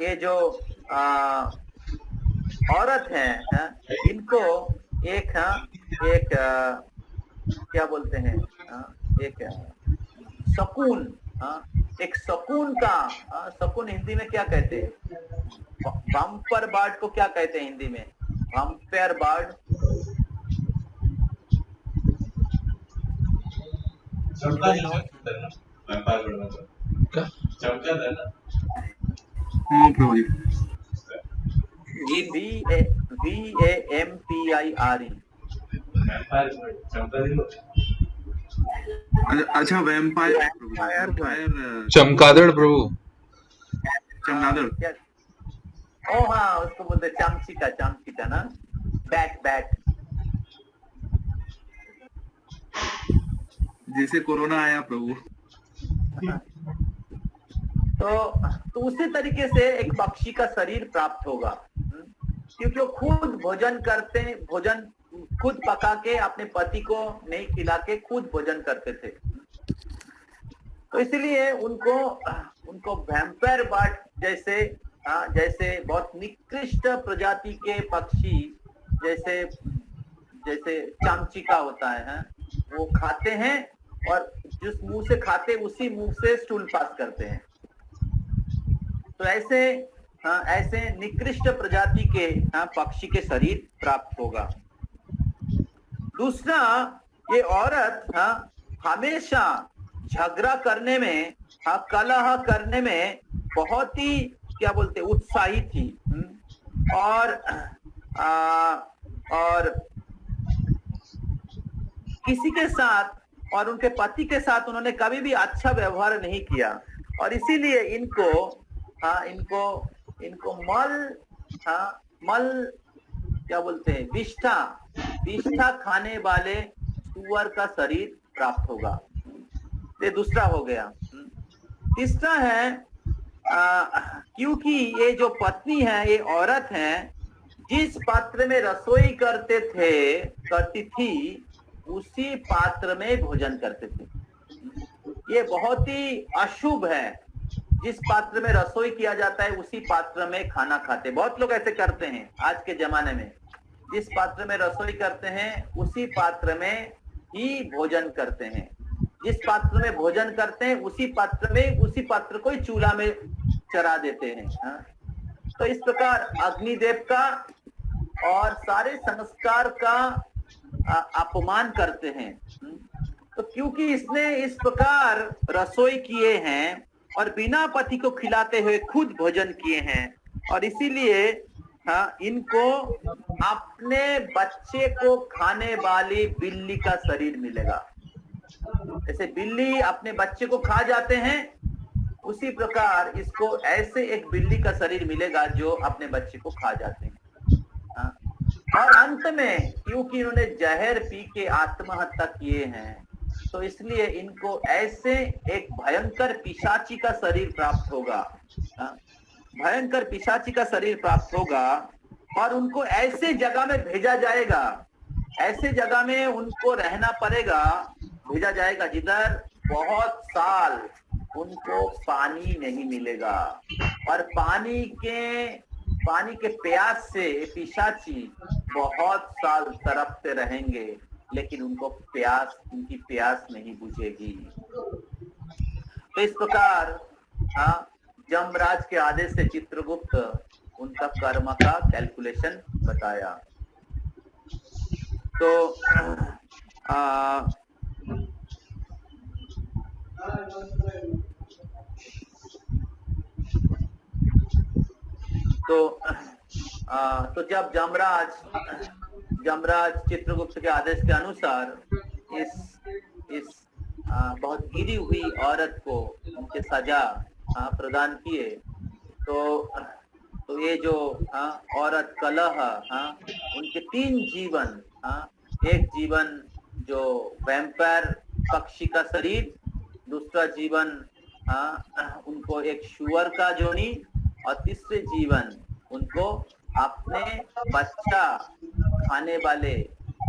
ये जो औरत है, इनको एक क्या बोलते हैं, एक सकून, एक सकून का, सकून हिंदी में क्या कहते हैं, बम्पर बर्ड को क्या कहते हैं हिंदी में, बम्पर बर्ड, हाँ प्रभु जी। VAMPIRE। अच्छा वैम्पायर, चमगादड़ प्रभु, चमगादड़। ओ हाँ, उसको बोलते चामचिका ना, बैट। जैसे कोरोना आया प्रभु। तो उसी तरीके से एक पक्षी का शरीर प्राप्त होगा, क्योंकि वो खुद भोजन करते हैं, भोजन खुद पका के अपने पति को नहीं खिला के खुद भोजन करते थे। तो इसलिए उनको वैम्पायर बर्ड जैसे बहुत निकृष्ट प्रजाति के पक्षी जैसे चामचिका होता है, वो खाते हैं और जिस मुंह से खाते उसी मुंह से स्टूल पास करते हैं। तो ऐसे निकृष्ट प्रजाति के पक्षी के शरीर प्राप्त होगा। दूसरा, ये औरत हमेशा झगड़ा करने में, कलह करने में बहुत ही क्या बोलते उत्साही थी और किसी के साथ और उनके पति के साथ उन्होंने कभी भी अच्छा व्यवहार नहीं किया और इसीलिए इनको मल क्या बोलते हैं, विष्ठा खाने वाले सुअर का शरीर प्राप्त होगा। ये दूसरा हो गया। तीसरा है, क्योंकि ये जो पत्नी है, ये औरत है, जिस पात्र में रसोई करती थी उसी पात्र में भोजन करते थे। ये बहुत ही अशुभ है। जिस पात्र में रसोई किया जाता है उसी पात्र में खाना खाते। बहुत लोग ऐसे करते हैं आज के जमाने में, जिस पात्र में रसोई करते हैं उसी पात्र में ही भोजन करते हैं। जिस पात्र में भोजन करते हैं उसी पात्र को ही चूल्हा में चढ़ा देते हैं। तो इस प्रकार अग्निदेव का और सारे संस्कार का अपमान करते हैं। तो क्योंकि इसने इस प्रकार रसोई किए हैं और बिना पति को खिलाते हुए खुद भोजन किए हैं, और इसीलिए इनको अपने बच्चे को खाने वाली बिल्ली का शरीर मिलेगा। जैसे बिल्ली अपने बच्चे को खा जाते हैं, उसी प्रकार इसको ऐसे एक बिल्ली का शरीर मिलेगा जो अपने बच्चे को खा जाते हैं। और अंत में क्योंकि इन्होंने जहर पी के आत्महत्या किए हैं, तो इसलिए इनको ऐसे एक भयंकर पिशाची का शरीर प्राप्त होगा, भयंकर पिशाची का शरीर प्राप्त होगा, और उनको ऐसे जगह में भेजा जाएगा, ऐसे जगह में उनको रहना पड़ेगा, भेजा जाएगा जिधर बहुत साल उनको पानी नहीं मिलेगा, और पानी के प्यास से पिशाची बहुत साल तड़पते रहेंगे, लेकिन उनकी प्यास नहीं बुझेगी। तो इस प्रकार जमराज के आदेश से चित्रगुप्त उनका कर्म का कैलकुलेशन बताया। तो तो जब जमराज चित्रगुप्त के आदेश के अनुसार इस बहुत गिरी हुई औरत को उनके सजा प्रदान किए, तो ये जो औरत कलह, उनके 3 जीवन, एक जीवन जो वैम्पायर पक्षी का शरीर, दूसरा जीवन उनको एक शुअर का जोनी, और तीसरे जीवन उनको अपने बच्चा खाने वाले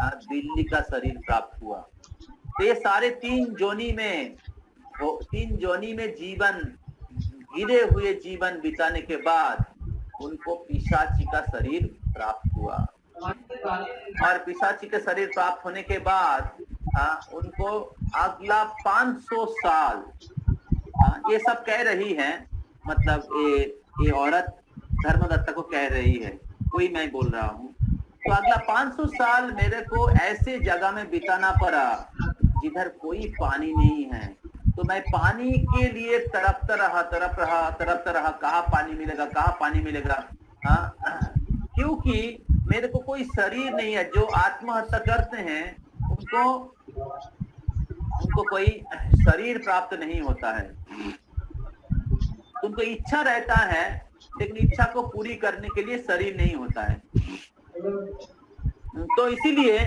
बिल्ली का शरीर प्राप्त हुआ। तो ये सारे 3 जोनी में जीवन, गिरे हुए जीवन बिताने के बाद उनको पिशाची का शरीर प्राप्त हुआ, और पिशाची का शरीर प्राप्त होने के बाद उनको अगला 500 साल, ये सब कह रही है, मतलब ये औरत धर्मदत्ता को कह रही है, कोई मैं बोल रहा हूँ। तो अगला 500 साल मेरे को ऐसे जगह में बिताना पड़ा जिधर कोई पानी नहीं है। तो मैं पानी के लिए तड़पता रहा, कहाँ पानी मिलेगा, क्योंकि मेरे को कोई शरीर नहीं है। जो आत्महत्या करते हैं उनको कोई शरीर प्राप्त नहीं होता है, उनको इच्छा रहता है, लेकिन इच्छा को पूरी करने के लिए शरीर नहीं होता है। तो इसीलिए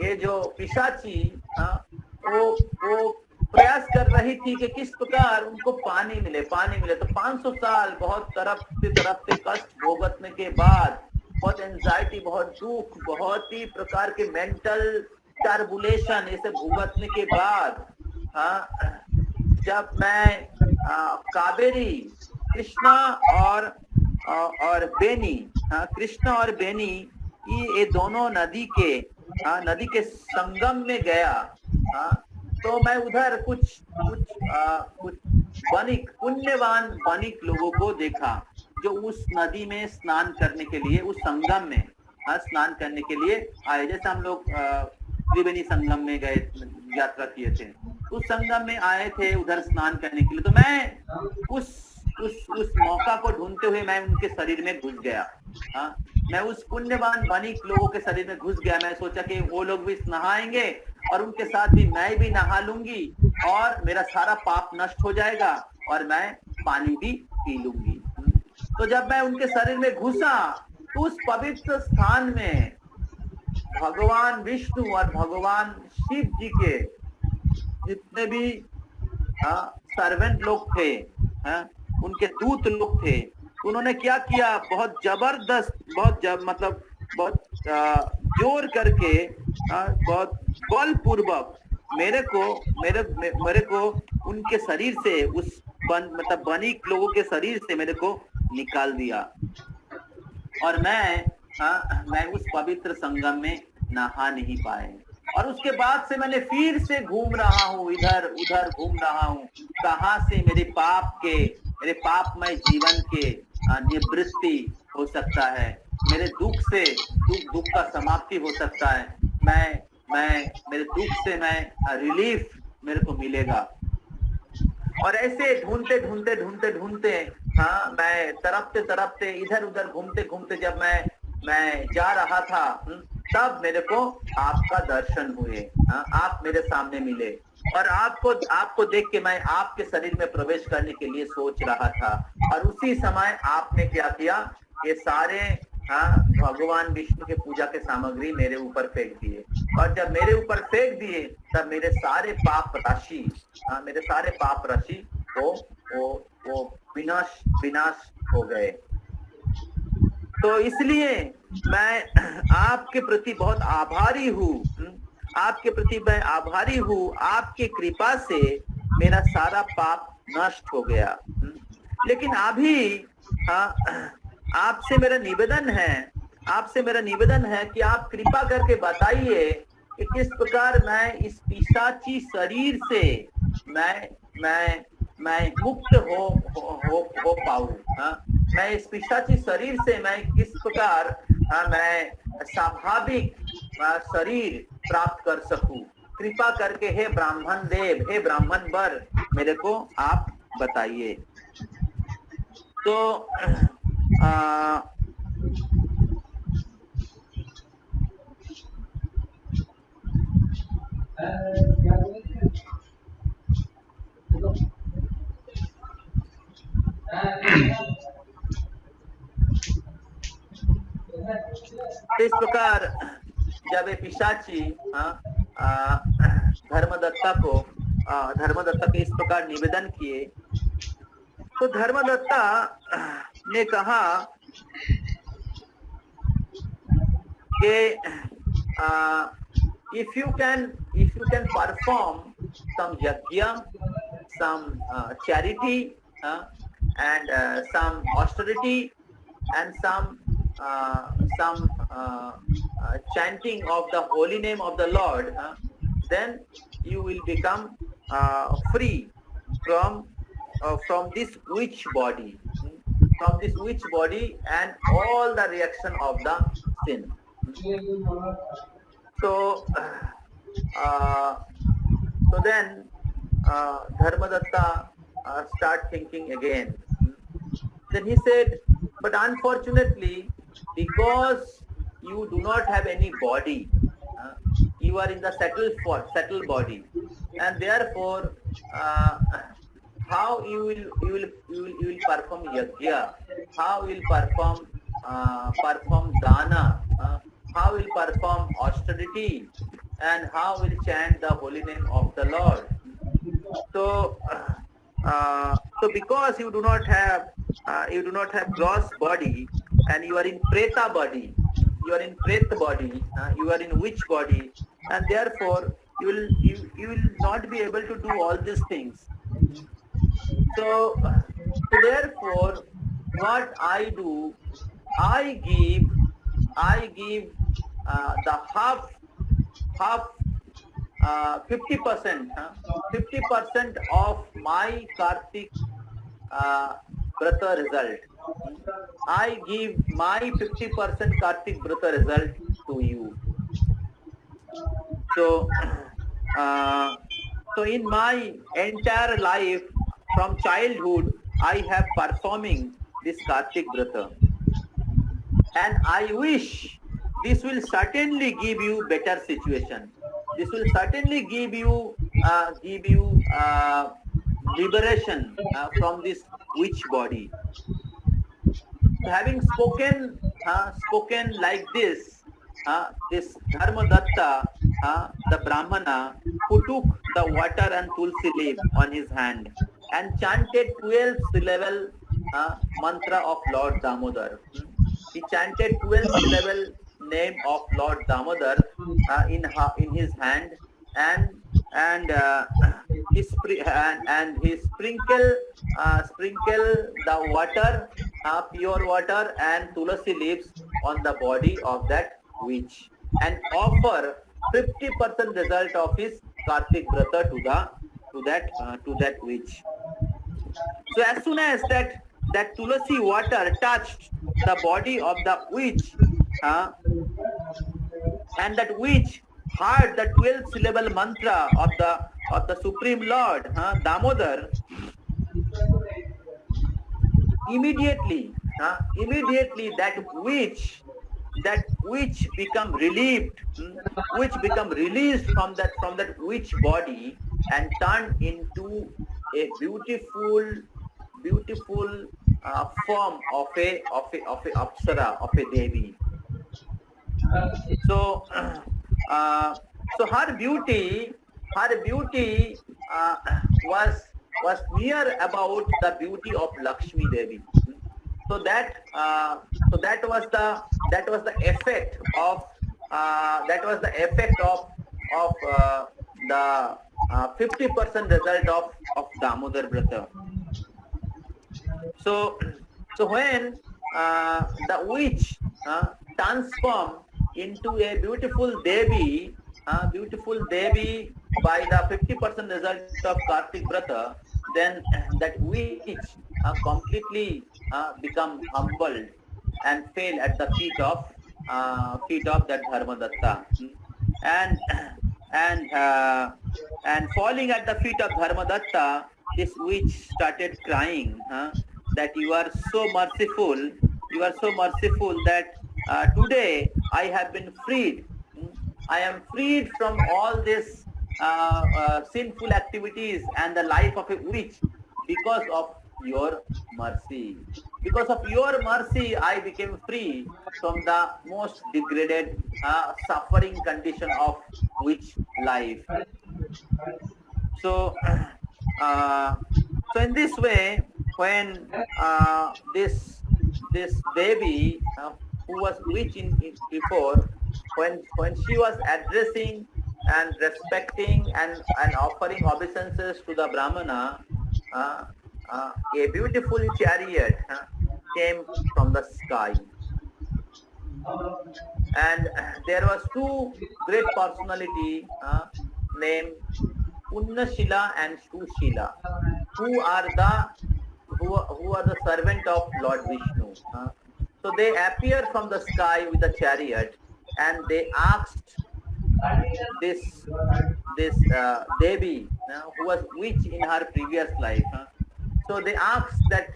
ये जो पिशाची वो प्रयास कर रही थी कि किस प्रकार उनको पानी मिले। तो 500 साल बहुत तड़पते कष्ट भोगतने के बाद, बहुत एंजाइटी, बहुत दुख, बहुत ही प्रकार के मेंटल टर्बुलेशन ऐसे भुगतने के बाद, जब मैं कावेरी, कृष्णा और बेनी, कृष्णा और बेनी, ये दोनों नदी के संगम में गया, तो मैं उधर कुछ पुण्यवान बनिक लोगों को देखा जो उस नदी में स्नान करने के लिए, उस संगम में स्नान करने के लिए आए। जैसे हम लोग त्रिवेणी संगम में गए, यात्रा किए थे, उस संगम में आए थे उधर स्नान करने के लिए। तो मैं उस मौका को ढूंढते हुए मैं उनके शरीर में घुस गया। मैं उस पुण्यवान बनिक लोगों के शरीर में घुस गया। मैं सोचा कि वो लोग भी नहाएंगे और उनके साथ भी मैं भी नहा लूंगी और मेरा सारा पाप नष्ट हो जाएगा और मैं पानी भी पी लूंगी। तो जब मैं उनके शरीर में घुसा तो उस पवित्र स्थान में भगवान विष्णु और भगवान शिव जी के जितने भी सर्वेंट लोग थे, उनके दूत लोग थे, उन्होंने क्या किया, बहुत जबरदस्त, बहुत जोर करके, बहुत बलपूर्वक मेरे को उनके शरीर से, उस बनिक लोगों के शरीर से मेरे को निकाल दिया और मैं उस पवित्र संगम में नहा नहीं पाए। और उसके बाद से मैंने फिर से घूम रहा हूँ, इधर उधर घूम रहा हूँ, कहाँ से मेरे पापमय जीवन के निवृत्ति हो सकता है, मेरे दुख का समाप्ति हो सकता है, मेरे दुख से मैं रिलीफ मेरे को मिलेगा। और ऐसे ढूंढते ढूंढते ढूंढते ढूंढते हाँ मैं तरपते तरपते इधर उधर घूमते घूमते जब मैं जा रहा था, तब मेरे को आपका दर्शन हुए। हाँ, आप मेरे सामने मिले और आपको देख के मैं आपके शरीर में प्रवेश करने के लिए सोच रहा था, और उसी समय आपने क्या किया, ये सारे हाँ भगवान विष्णु के पूजा के सामग्री मेरे ऊपर फेंक दिए, और जब मेरे ऊपर फेंक दिए तब मेरे सारे पाप राशि वो विनाश हो गए। तो इसलिए मैं आपके प्रति बहुत आभारी हूँ, आपके प्रति मैं आभारी हूँ। आपके कृपा से मेरा सारा पाप नष्ट हो गया। लेकिन अभी आपसे मेरा निवेदन है कि आप कृपा करके बताइए कि किस प्रकार मैं इस पिशाची शरीर से मैं मुक्त हो पाऊं। मैं इस पिशाची शरीर से मैं किस प्रकार मैं स्वाभाविक शरीर प्राप्त कर सकूं। कृपा करके हे ब्राह्मण देव, हे ब्राह्मण वर, मेरे को आप बताइए। तो इस प्रकार जब ये पिशाची धर्मदत्ता के इस प्रकार निवेदन किए, तो धर्मदत्ता ने कहा कि if you can perform some yajna, some charity and some austerity and some chanting of the holy name of the Lord, then you will become free from this witch body, and all the reaction of the sin. So then Dharmadatta start thinking again. Then he said, but unfortunately, because you do not have any body, you are in the settled body, and therefore how you will perform yajna, how you will perform dana, how will perform austerity, and how will chant the holy name of the Lord. So because you do not have gross body, and you are in preta body, you are in witch body, and therefore you will not be able to do all these things. So therefore, what I do, I give the half 50% of my Kartik Vrata result. I give my 50% Kartik Vrata result to you. So in my entire life, from childhood, I have performing this Kartik Vrata, and I wish this will certainly give you better situation. This will certainly give you liberation from this witch body. Having spoken like this, this Dharmadatta, the Brahmana, who took the water and tulsi leaf on his hand and chanted 12 syllable mantra of Lord Damodar. He chanted 12 syllable name of Lord Damodar in his hand, and he sprinkle the water, pure water and tulasi leaves on the body of that witch, and offer 50% result of his Kartik Vrata to that witch. So as soon as that tulasi water touched the body of the witch, and that witch heard the 12 syllable mantra of the of the Supreme Lord, Damodar, immediately that witch become relieved, which become released from that witch body and turned into a beautiful form of a apsara, of a devi. So her beauty was near about the beauty of Lakshmi Devi. So that was the effect of the 50% result of Damodar Vrata. So when the witch transformed into a beautiful Devi by the 50% result of Kartik Vrata, then that witch completely become humbled and fell at the feet of that Dharmadatta, and falling at the feet of Dharmadatta, this witch started crying that you are so merciful that today I have been freed. I am freed from all this sinful activities and the life of a witch because of your mercy. Because of your mercy, I became free from the most degraded, suffering condition of witch life. So in this way, when this baby who was witch before, when she was addressing and respecting and offering obeisances to the Brahmana, a beautiful chariot came from the sky. And there was two great personalities named Punnashila and Shushila, who are the servant of Lord Vishnu. So they appeared from the sky with a chariot, and they asked this Devi, who was witch in her previous life. So they asked that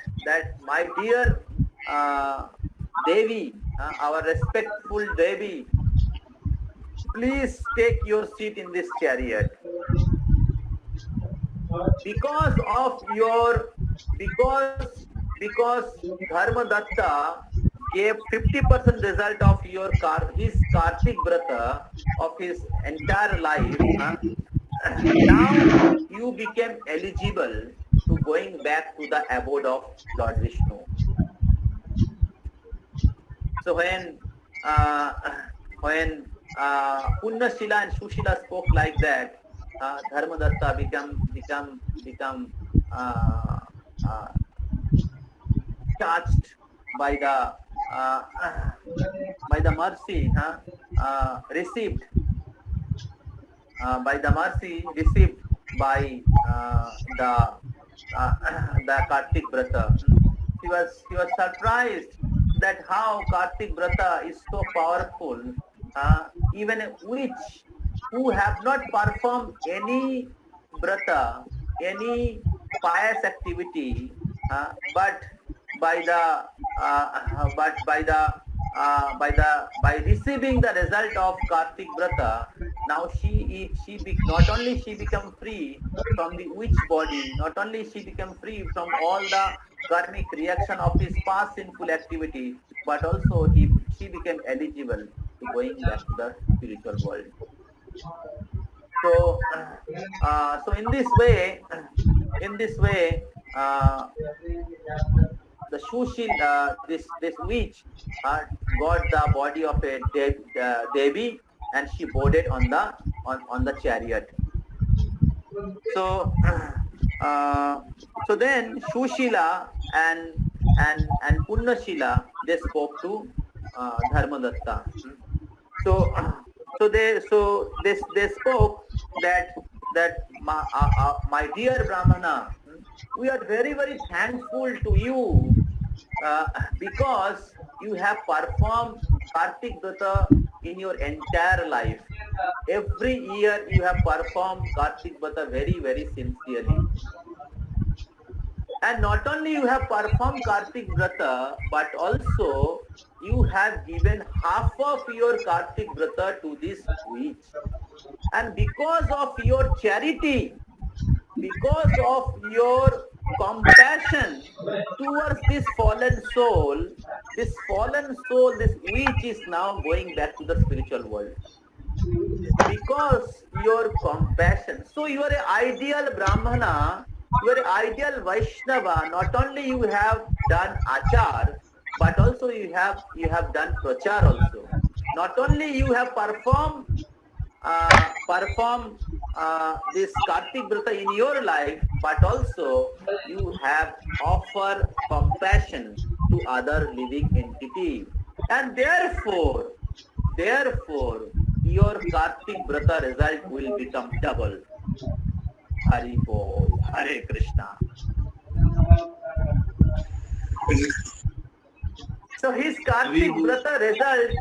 my dear Devi, our respectful Devi, please take your seat in this chariot. Because Dharmadatta gave 50% result of his Kartik Vrata of his entire life, now you became eligible to going back to the abode of Lord Vishnu. So when Punnashila and Shushila spoke like that, Dharmadatta become touched by the mercy received by the mercy received by the Kartik Vrata. He was surprised that how Kartik Vrata is so powerful. Even a witch who have not performed any Vrata, any pious activity, but by receiving the result of Kartik Vrata, now not only she become free from the witch body, not only she become free from all the karmic reaction of his past sinful activity, but also she became eligible to going back to the spiritual world. So in this way, the Shushila, this witch, got the body of a Devi, and she boarded on the chariot. So then Shushila and Punnashila, they spoke to Dharmadatta. So they spoke that my dear Brahmana, we are very, very thankful to you because you have performed Kartik Vrata in your entire life. every year you have performed Kartik Vrata very, very sincerely. And not only you have performed Kartik Vrata, but also you have given half of your Kartik Vrata to this witch. And because of your charity, because of your compassion towards this fallen soul, this witch is now going back to the spiritual world. Because your compassion. So you are an ideal Brahmana, you are an ideal Vaishnava. Not only you have done achar, but also you have done prachar also. Not only you have performed this Kartik Vrata in your life, but also you have offered compassion to other living entity. And therefore, your Kartik Vrata result will become double. Hari Bol, Hare Krishna. So his Kartik Vrata result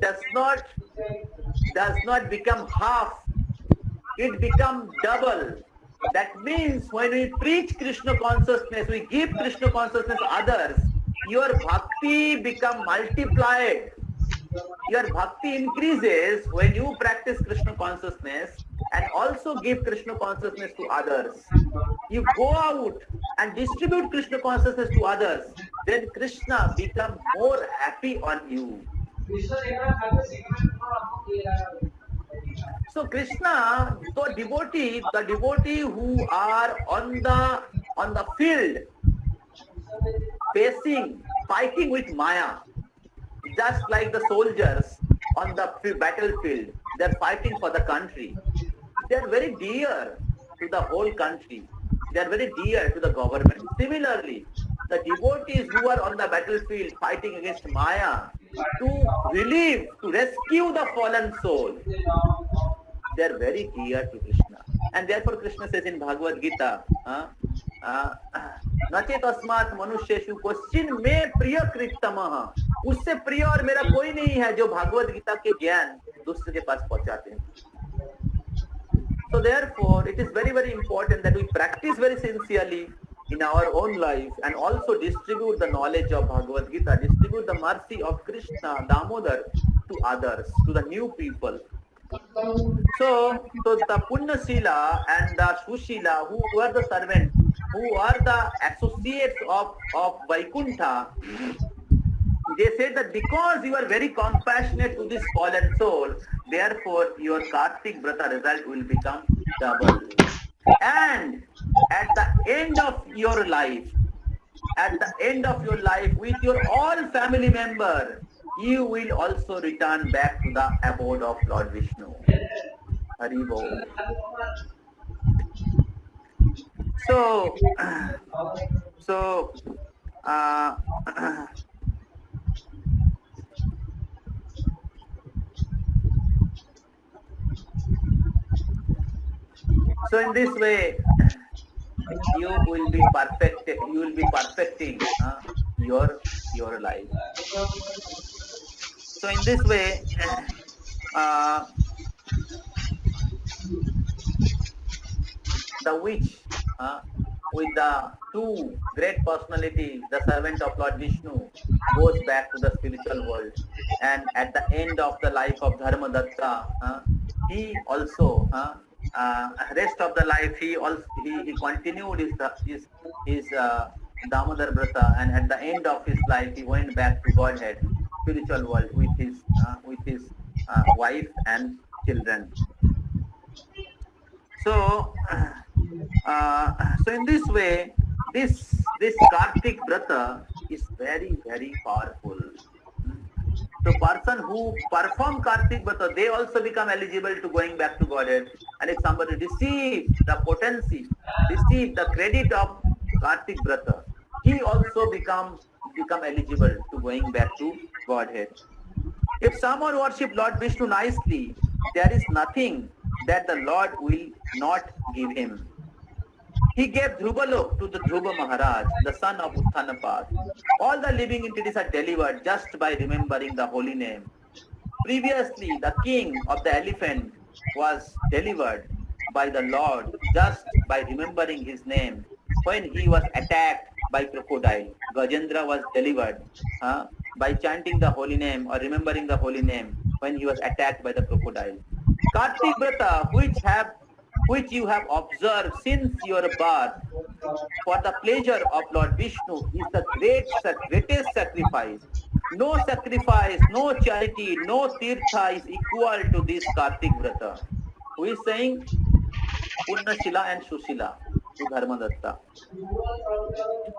does not become half, it becomes double. That means when we preach Krishna consciousness, we give Krishna consciousness to others, your bhakti become multiplied. Your bhakti increases when you practice Krishna consciousness and also give Krishna consciousness to others. You go out and distribute Krishna consciousness to others, then Krishna becomes more happy on you. So Krishna, the devotee who are on the field, fighting with Maya, just like the soldiers on the battlefield, they're fighting for the country. They're very dear to the whole country. They're very dear to the government. Similarly, the devotees who are on the battlefield fighting against Maya to rescue the fallen soul, they're very dear to Krishna. And therefore Krishna says in Bhagavad Gita, नचेत अस्मात् मनुष्येषु क्वचिन में प्रिय कृतमः, उससे प्रिय और मेरा कोई नहीं है जो भागवत गीता के ज्ञान दूसरे के पास पहुंचाते हैं. So therefore it is very, very important that we practice very sincerely in our own life and also distribute the knowledge of Bhagavad Gita, distribute the mercy of Krishna, Damodar to others, to the new people. So the Punya Sila and the Sushila, who are the servants, who are the associates of Vaikuntha, they say that because you are very compassionate to this fallen soul, therefore your Kartik Vrata result will become double. And at the end of your life, with your all family members, you will also return back to the abode of Lord Vishnu. Hari Bol. So in this way, you will be perfecting your life. So in this way, the witch with the two great personalities, the servant of Lord Vishnu, goes back to the spiritual world. And at the end of the life of Dharmadatta, he also, rest of the life, he continued his Damodar Vrata, and at the end of his life, he went back to Godhead, spiritual world, with his wife and children. So in this way, this Kartik Vrata is very, very powerful. So person who perform Kartik Vrata, they also become eligible to going back to Godhead. And if somebody receives the potency, receive the credit of Kartik Vrata, he also become eligible to going back to Godhead. If someone worship Lord Vishnu nicely, there is nothing that the Lord will not give him. He gave Dhruvalok to the Dhruva Maharaj, the son of Uttanapad. All the living entities are delivered just by remembering the holy name. Previously, the king of the elephant was delivered by the Lord just by remembering his name. When he was attacked by crocodile, Gajendra was delivered by chanting the holy name or remembering the holy name when he was attacked by the crocodile. Kartik Vrata, which you have observed since your birth, for the pleasure of Lord Vishnu, is the greatest sacrifice. No sacrifice, no charity, no tirtha is equal to this Kartik Vrata. Who is saying? Purnashila and Sushila to Dharmadatta.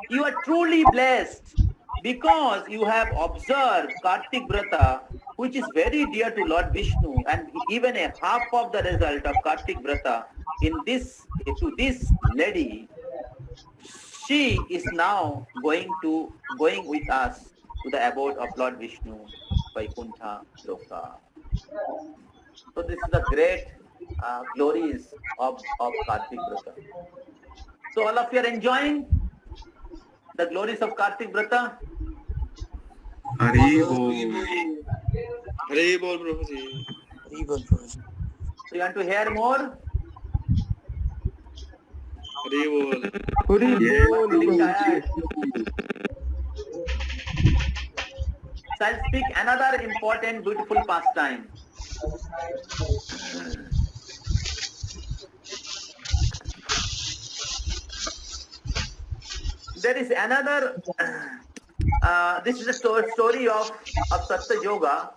You are truly blessed because you have observed Kartik Vrata, which is very dear to Lord Vishnu, and given a half of the result of Kartik Vrata to this lady. She is now going with us to the abode of Lord Vishnu, Vaikuntha Loka. So this is the great glories of Kartik Vrata. So all of you are enjoying the glories of Kartik Vrata? Hari Bol. Hari Bol, Prabhuji. Hari Bol, Prabhuji. So you want to hear more? Hari Bol. Feeling tired? So I'll speak another important, beautiful pastime. There is another, this is a story of Satya Yoga.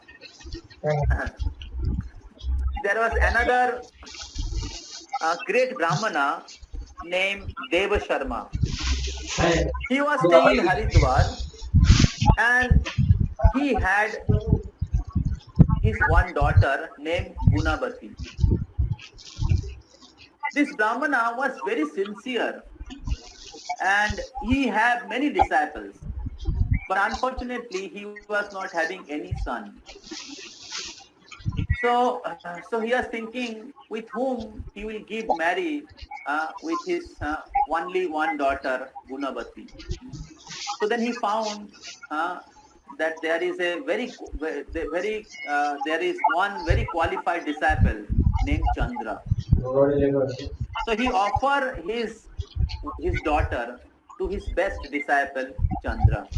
There was another great Brahmana named Deva Sharma. He was staying in Haridwar and he had his one daughter named Gunavati. This Brahmana was very sincere and he had many disciples, but unfortunately he was not having any son. So he was thinking with whom he will give marriage with his only one daughter Gunavati. So then he found that there is one very qualified disciple named Chandra. So he offered his daughter to his best disciple Chandra.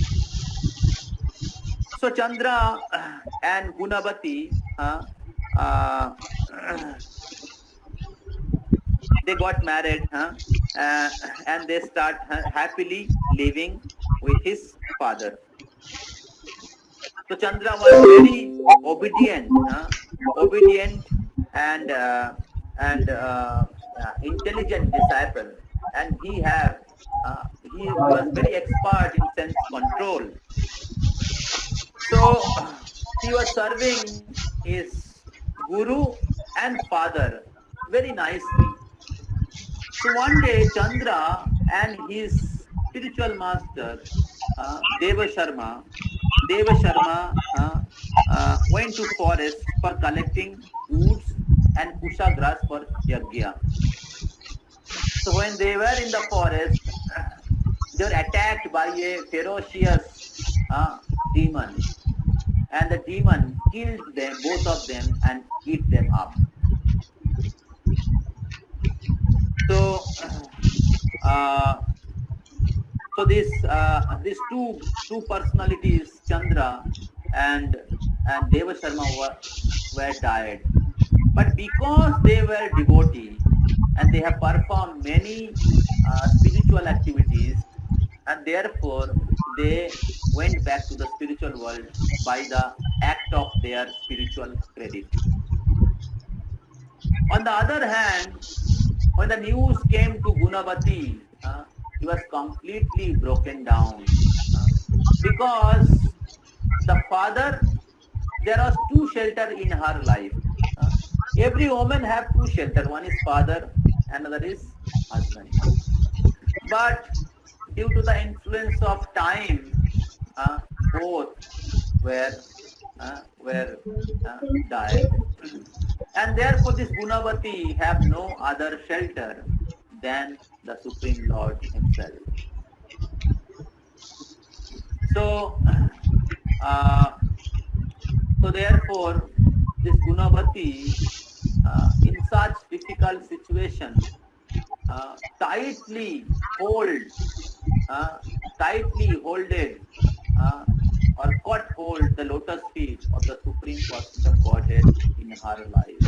So Chandra and Gunavati they got married and they start happily living with his father. So Chandra was very obedient and intelligent disciple, and he was very expert in sense control. So he was serving his guru and father very nicely. So one day Chandra and his spiritual master Deva Sharma went to forest for collecting woods and kusha grass for yajna. So when they were in the forest, they were attacked by a ferocious demon, and the demon killed them, both of them, and ate them up. So these two personalities, Chandra and Deva Sharma, were died. But because they were devotees and they have performed many spiritual activities, and therefore they went back to the spiritual world by the act of their spiritual credit. On the other hand, when the news came to Gunavati, he was completely broken down because the father, there was two shelters in her life. Every woman have two shelters. One is father, another is husband. But due to the influence of time, both were died. And therefore this Gunavati have no other shelter than the Supreme Lord himself. So therefore this Gunavati in such difficult situation, tightly holded, or caught hold the lotus feet of the Supreme Personality of Godhead in her life.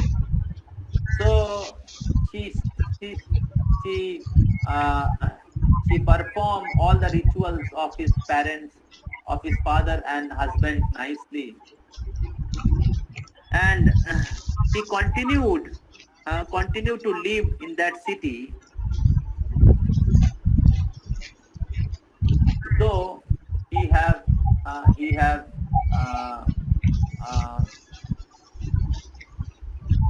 So she she she she performed all the rituals of his parents, of his father and husband nicely, and he continued to live in that city, though he have he have uh, uh,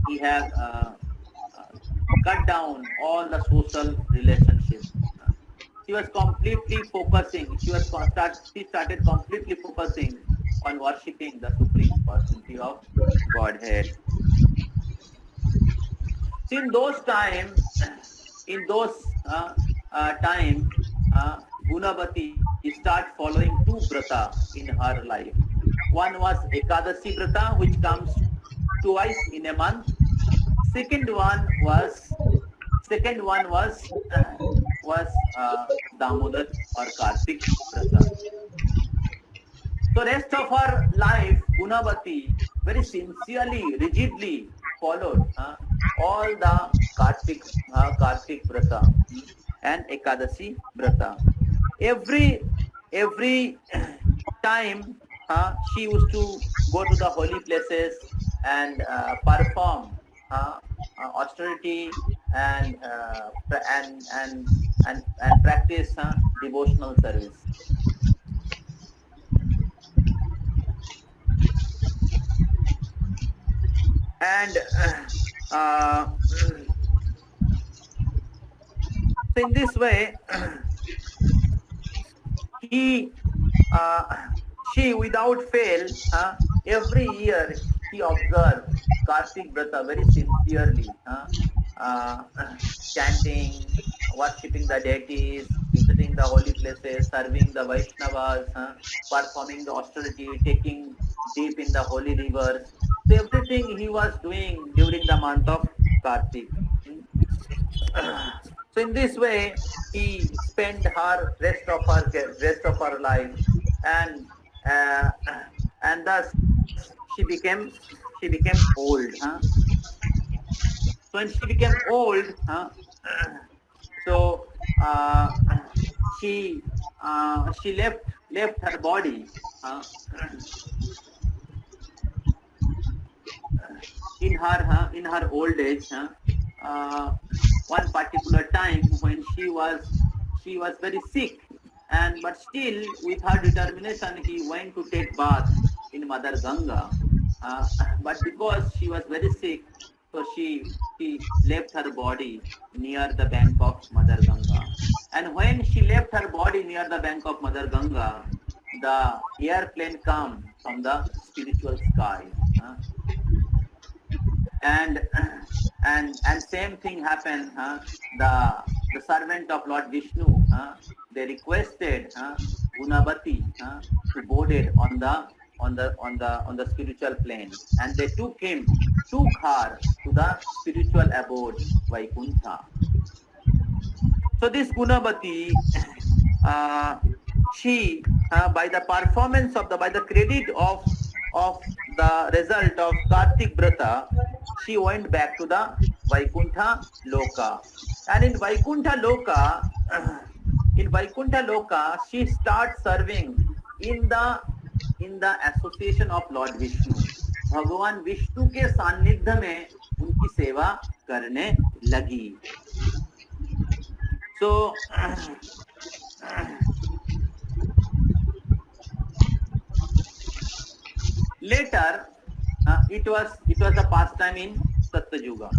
he have cut down all the social relationships. She was completely focusing. She started completely focusing on worshipping the Supreme Personality of Godhead. So in those time, Gunavati start following two brata in her life. One was Ekadasi brata, which comes twice in a month. Second one was Damodar or Kartik brata. So rest of her life, Gunavati very sincerely, rigidly followed all the Kartik brata and Ekadasi brata. Every time she used to go to the holy places and perform austerity and practice devotional service. And so in this way, she without fail, every year she observed Kartik Brata very sincerely, chanting, worshipping the deities, visiting the holy places, serving the Vaishnavas, performing the austerity, taking deep in the holy rivers. So everything he was doing during the month of Kartik. So in this way, he spent her rest of her life, and uh, and thus she became old. So when she became old, so she left her body in her old age. One particular time when she was very sick, and but still with her determination he went to take bath in Mother Ganga. But because she was very sick, so she left her body near the bank of Mother Ganga. And when she left her body near the bank of Mother Ganga, the airplane come from the spiritual sky. And same thing happened. The servant of Lord Vishnu, they requested Gunavati to board it on the spiritual plane, and they took her to the spiritual abode Vaikuntha. So this Gunavati, she by the performance of by the credit of the result of Kartik Brata, she went back to the Vaikuntha Loka. And in Vaikuntha Loka, she starts serving in the association of Lord Vishnu. भगवान विष्णु के सान्निध्य में उनकी सेवा करने लगी. So later, it was a pastime in Satyuga.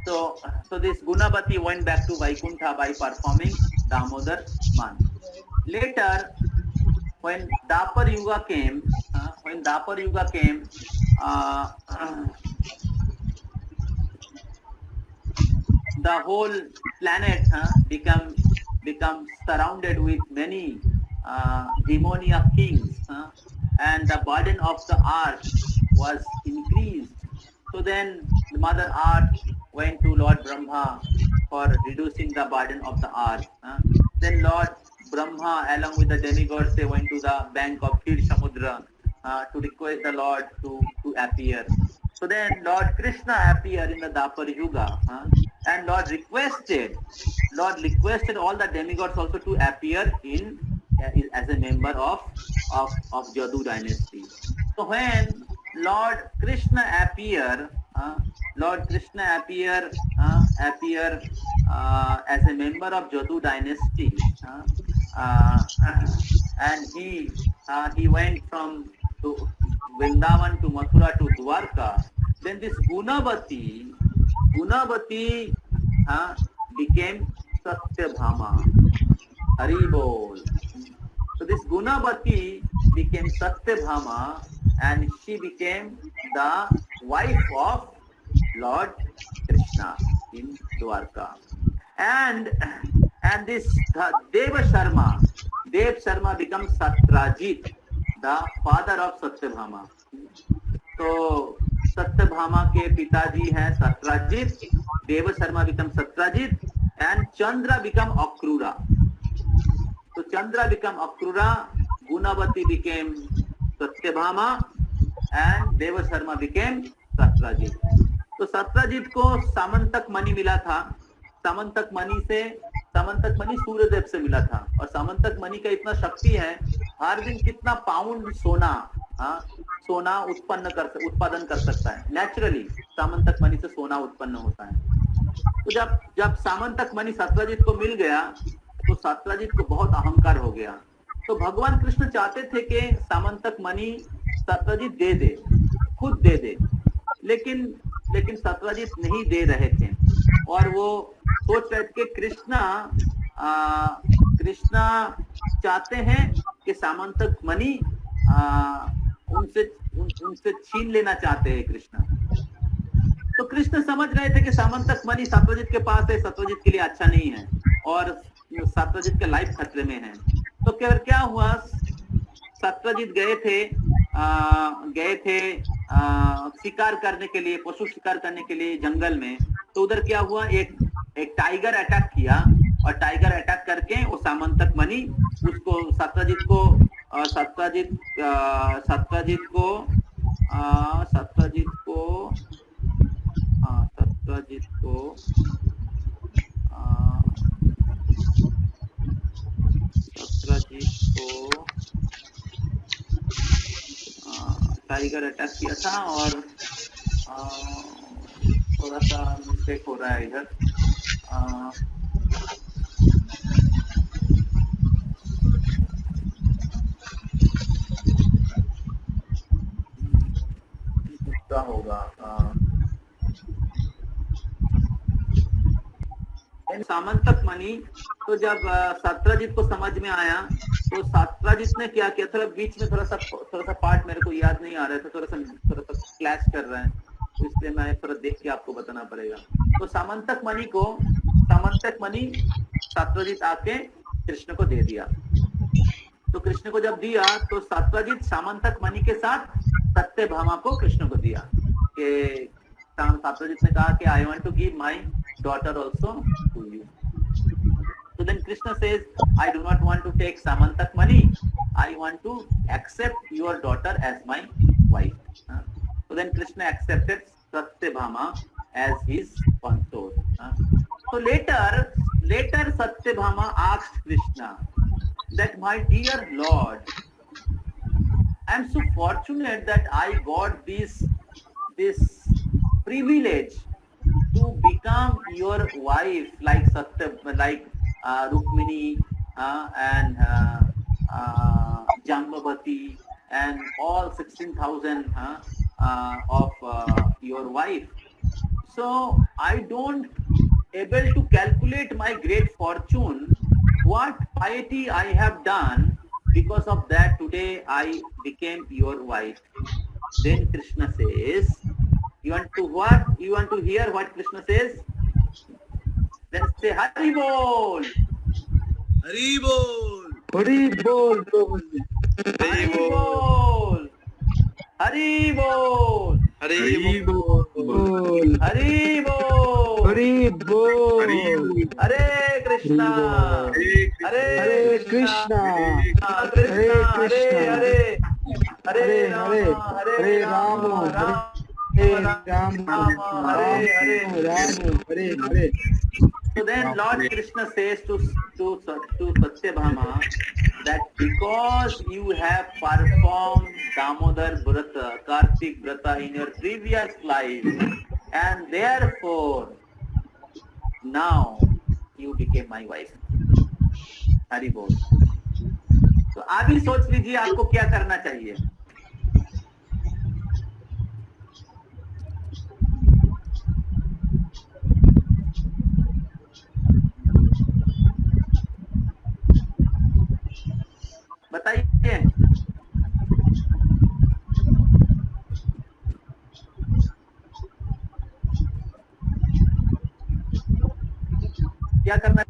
So this Gunavati went back to Vaikuntha by performing Damodar Man. Later, when Dapar Yuga came, the whole planet become surrounded with many demoniac kings, and the burden of the earth was increased. So then Mother Earth went to Lord Brahma for reducing the burden of the earth. Then Lord Brahma along with the demigods, they went to the bank of Kshir Samudra to request the Lord to appear. So then Lord Krishna appeared in the Dwapar Yuga, and Lord requested all the demigods also to appear in as a member of Jadu dynasty. So when Lord Krishna appear as a member of Jadu dynasty, and he went from to Vrindavan to Mathura to Dwarka. Then this Gunavati became Satyabhama. Hari Bol. So this Gunavati became Satyabhama, and she became the wife of Lord Krishna in Dwarka. And this Dev Sharma becomes Satrajit, the father of Satyabhama. So Satyabhama के पिताजी हैं Satrajit, Dev Sharma becomes Satrajit, and Chandra become Akrura. So Chandra become Akrura, Gunavati became Satyabhama, and Dev Sharma became Satrajit. तो सत्रजीत को सामंतक मणि मिला था. सामंतक मणि सूर्यदेव से मिला था, और सामंतक मणि का इतना शक्ति है, हर दिन कितना पाउंड सोना उत्पादन कर सकता है. नेचुरली सामंतक मणि से सोना उत्पन्न होता है. तो जब सामंतक मणि सत्रजीत को मिल गया, तो सत्रजीत को बहुत अहंकार हो गया. तो भगवान कृष्ण चाहते थे कि सामंतक मणि सत्रजीत दे, खुद दे दे, लेकिन सत्रजीत नहीं दे रहे थे. और वो सोच रहे थे कि कृष्णा चाहते हैं कि सामंतक मणि उनसे छीन लेना चाहते हैं कृष्णा. तो कृष्ण समझ रहे थे कि सामंतक मणि सत्रजीत के पास है, सत्रजीत के लिए अच्छा नहीं है, और सत्रजीत का लाइफ खतरे में है. तो क्या हुआ, सत्रजीत गए थे शिकार करने के लिए, पशु शिकार करने के लिए जंगल में. तो उधर क्या हुआ, एक टाइगर अटैक किया, और टाइगर अटैक करके वो सामंतक मणि उसको सत्रजीत टाइगर अटैक किया था. और थोड़ा सा मिस्टेक हो रहा है इधर. क्या होगा, सामंतक मणि. तो जब सत्रजीत को समझ में आया, तो सत्रजीत ने क्या किया, थोड़ा बीच में थोड़ा सा पार्ट मेरे को याद नहीं आ रहा है, तो थोड़ा सा क्लैश कर रहा है, तो इसलिए मैं थोड़ा देख के आपको बताना पड़ेगा. तो सामंतक मणि सत्रजीत आके कृष्ण को दे दिया. तो कृष्ण को जब दिया, तो सत्रजीत सामंतक मणि के साथ सत्यभामा को कृष्ण को दिया. कि सत्यजीत ने कहा कि I want to give my daughter also to you. So then Krishna says, I do not want to take Samantak Mani. I want to accept your daughter as my wife. So then Krishna accepted Satyabhama as his consort. So later Satyabhama asked Krishna that, my dear Lord, I am so fortunate that I got this privilege to become your wife, like Rukmini and Jambavati and all 16,000 of your wife. So I don't able to calculate my great fortune, what piety I have done. Because of that, today I became your wife. Then Krishna says, you want to what? You want to hear what Krishna says? Then say Hari Bol. Hari Bol. Hari Bol, Prabhuji. Hari Bol. Hari Bol. Hari Bol. बोल हरि बोल, हरि बोल हरे कृष्णा, हरे हरे कृष्णा कृष्णा, हरे हरे कृष्णा हरे, Hare Hare Ram, Hare Hare Hare Ram, Ram Ram Ram Ram, Hare Hare. Ram Hare Hare. So then Lord Krishna says to Satyabhama that because you have performed Damodar Vrata, Kartik Vrata in your previous life, and therefore now you became my wife. Hari बोल. तो आप ही सोच लीजिए आपको क्या करना चाहिए. बताइए. क्या करना.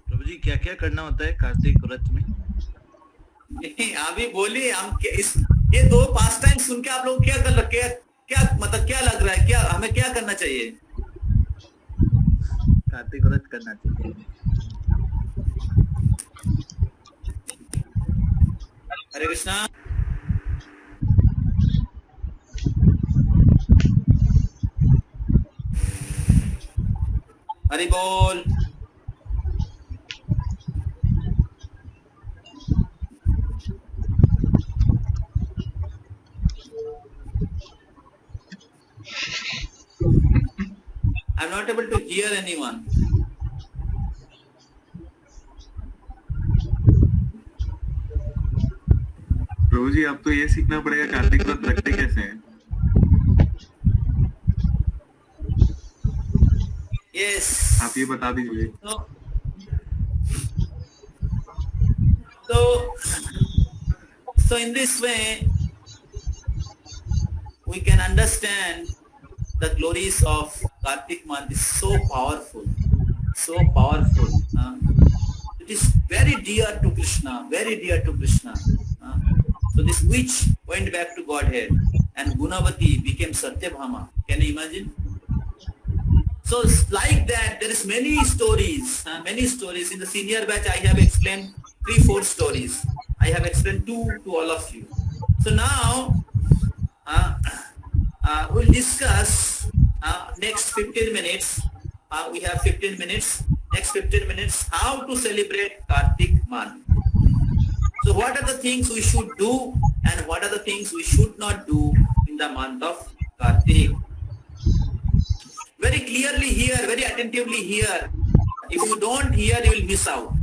प्रभु जी क्या क्या करना होता है कार्तिक व्रत में? नहीं अभी बोलिए. हम ये दो पास टाइम सुन के आप लोग क्या मतलब क्या लग रहा है, क्या हमें क्या करना चाहिए? कार्तिक व्रत करना चाहिए. हरे कृष्णा. हरि बोल. I'm not able to hear anyone. प्रभु जी अब तो ये सीखना पड़ेगा कार्तिक व्रत रखते कैसे हैं. Yes. आप ये बता दीजिए. So in this way we can understand the glories of Kartik month is so powerful, so powerful. It is very dear to Krishna, very dear to Krishna. So this witch went back to Godhead and Gunavati became Satyabhama. Can you imagine? So like that, there is many stories in the senior batch. I have explained 3-4 stories. I have explained 2 to all of you. So now we'll discuss next 15 minutes. We have 15 minutes. Next 15 minutes, how to celebrate Kartik month. So what are the things we should do and what are the things we should not do in the month of Kartik? Very clearly hear, very attentively hear. If you don't hear, you will miss out.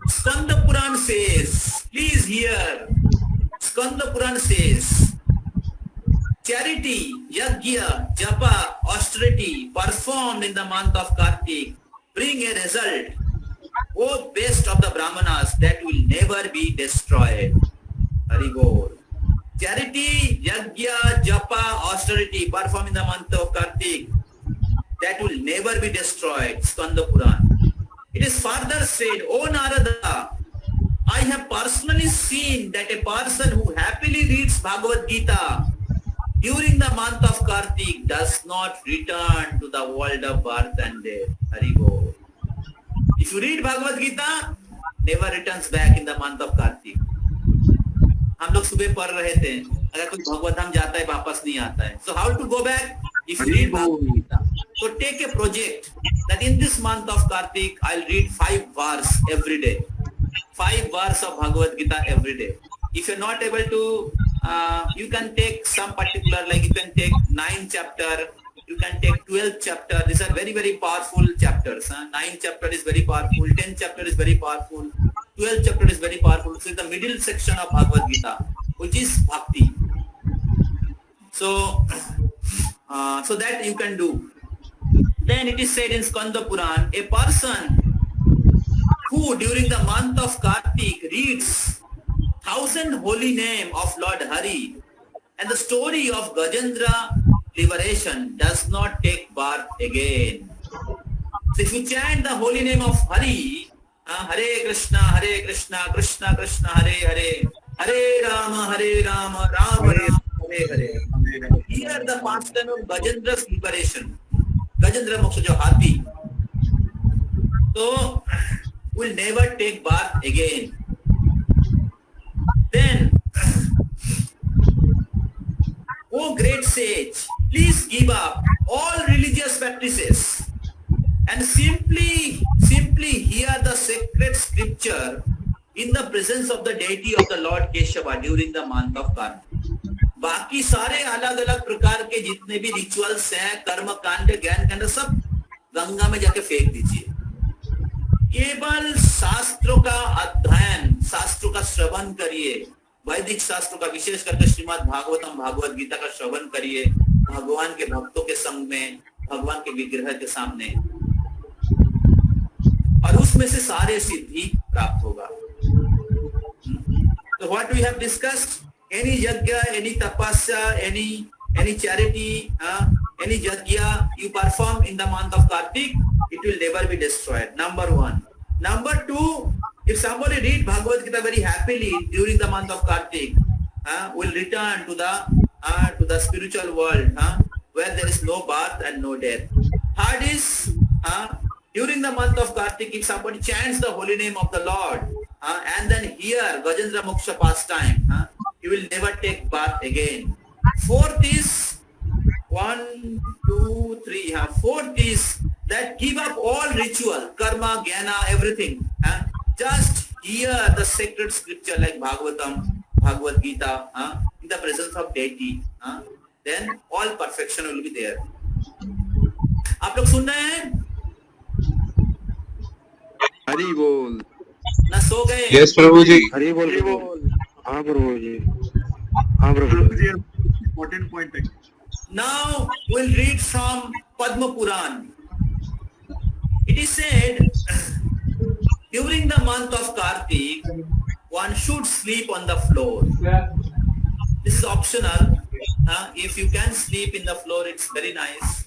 Skanda Puran says, please hear. Skanda Puran says, charity, yajna, japa, austerity performed in the month of Kartik bring a result, O best of the Brahmanas, that will never be destroyed. Hari Bol. Charity, yajna, japa, austerity performed in the month of Kartik, that will never be destroyed. Skanda Puran. It is further said, O Narada, I have personally seen that a person who happily reads Bhagavad Gita during the month of Kartik does not return to the world of birth and death. Hari Bol. If you read Bhagavad Gita, never returns back in the month of Kartik. हम लोग सुबह पढ़ रहे थे, अगर कोई भगवत धाम जाता है वापस नहीं आता है. So how to go back? If you read Bhagavad Gita, so take a project that in this month of Kartik I'll read 5 verses every day. 5 verses of Bhagavad Gita every day. If you're not able to, you can take some particular, like you can take 9th chapter, you can take 12th chapter. These are very, very powerful chapters. 9th chapter is very powerful, 10th chapter is very powerful, 12th chapter is very powerful. So the middle section of Bhagavad Gita, which is Bhakti. So that you can do. Then it is said in Skanda Puran, a person who during the month of Kartik reads 1000 holy name of Lord Hari and the story of Gajendra liberation does not take birth again. So if you chant the holy name of Hari Hare Krishna, Krishna Krishna, Hare Hare, Hare Rama, Rama Rama, Hare Hare. Here the pastime of Gajendra's liberation. Gajendra Moksha jo hathi. So will never take bath again. Then, oh great sage, please give up all religious practices and simply hear the sacred scripture in the presence of the deity of the Lord Keshava during the month of Karma. बाकी सारे अलग अलग प्रकार के जितने भी rituals हैं, कर्म कांड, ज्ञान कांड, सब गंगा में जाके फेंक दीजिए. केवल शास्त्रों का अध्ययन, शास्त्रों का श्रवण करिए. वैदिक शास्त्रों का, विशेष करके श्रीमद् भागवतम, भागवत गीता का श्रवण करिए. भगवान के भक्तों के संग में, भगवान के विग्रह के सामने, और उसमें से सारे सिद्धि प्राप्त होगा. So what we have discussed? Any yajna, any tapasya, any charity, any yajna you perform in the month of Kartik, it will never be destroyed. Number one. Number two, if somebody read Bhagavad Gita very happily during the month of Kartik, will return to the spiritual world, where there is no birth and no death. Third is, during the month of Kartik, if somebody chants the holy name of the Lord, and then hear Gajendra Moksha pastime, he will never take bath again. Fourth is, 1, 2, 3. Fourth is that give up all ritual, karma, jnana, everything. Just hear the sacred scripture like Bhagavatam, Bhagavad Gita, in the presence of deity. Then all perfection will be there. आप लोग सुन रहे हैं? हरि बोल. ना सो गए? Yes प्रभु जी. हरि बोल. हाँ प्रभु जी. हाँ प्रभु जी. Important point है. Now we'll read from Padma Puran. It is said during the month of Kartik, one should sleep on the floor. This is optional. If you can sleep in the floor, it's very nice.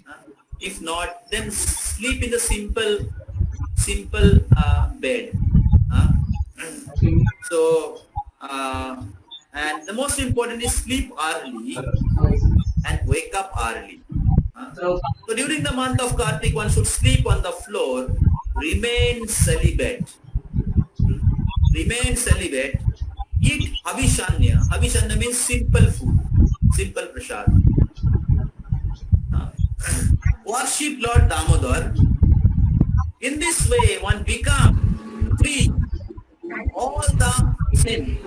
If not, then sleep in the simple bed. So, and the most important is sleep early and wake up early. So during the month of Kartik, one should sleep on the floor, remain celibate. Remain celibate. Eat havishanya. Havishanya means simple food, simple prasad. Worship Lord Damodar. In this way, one becomes free. All the sin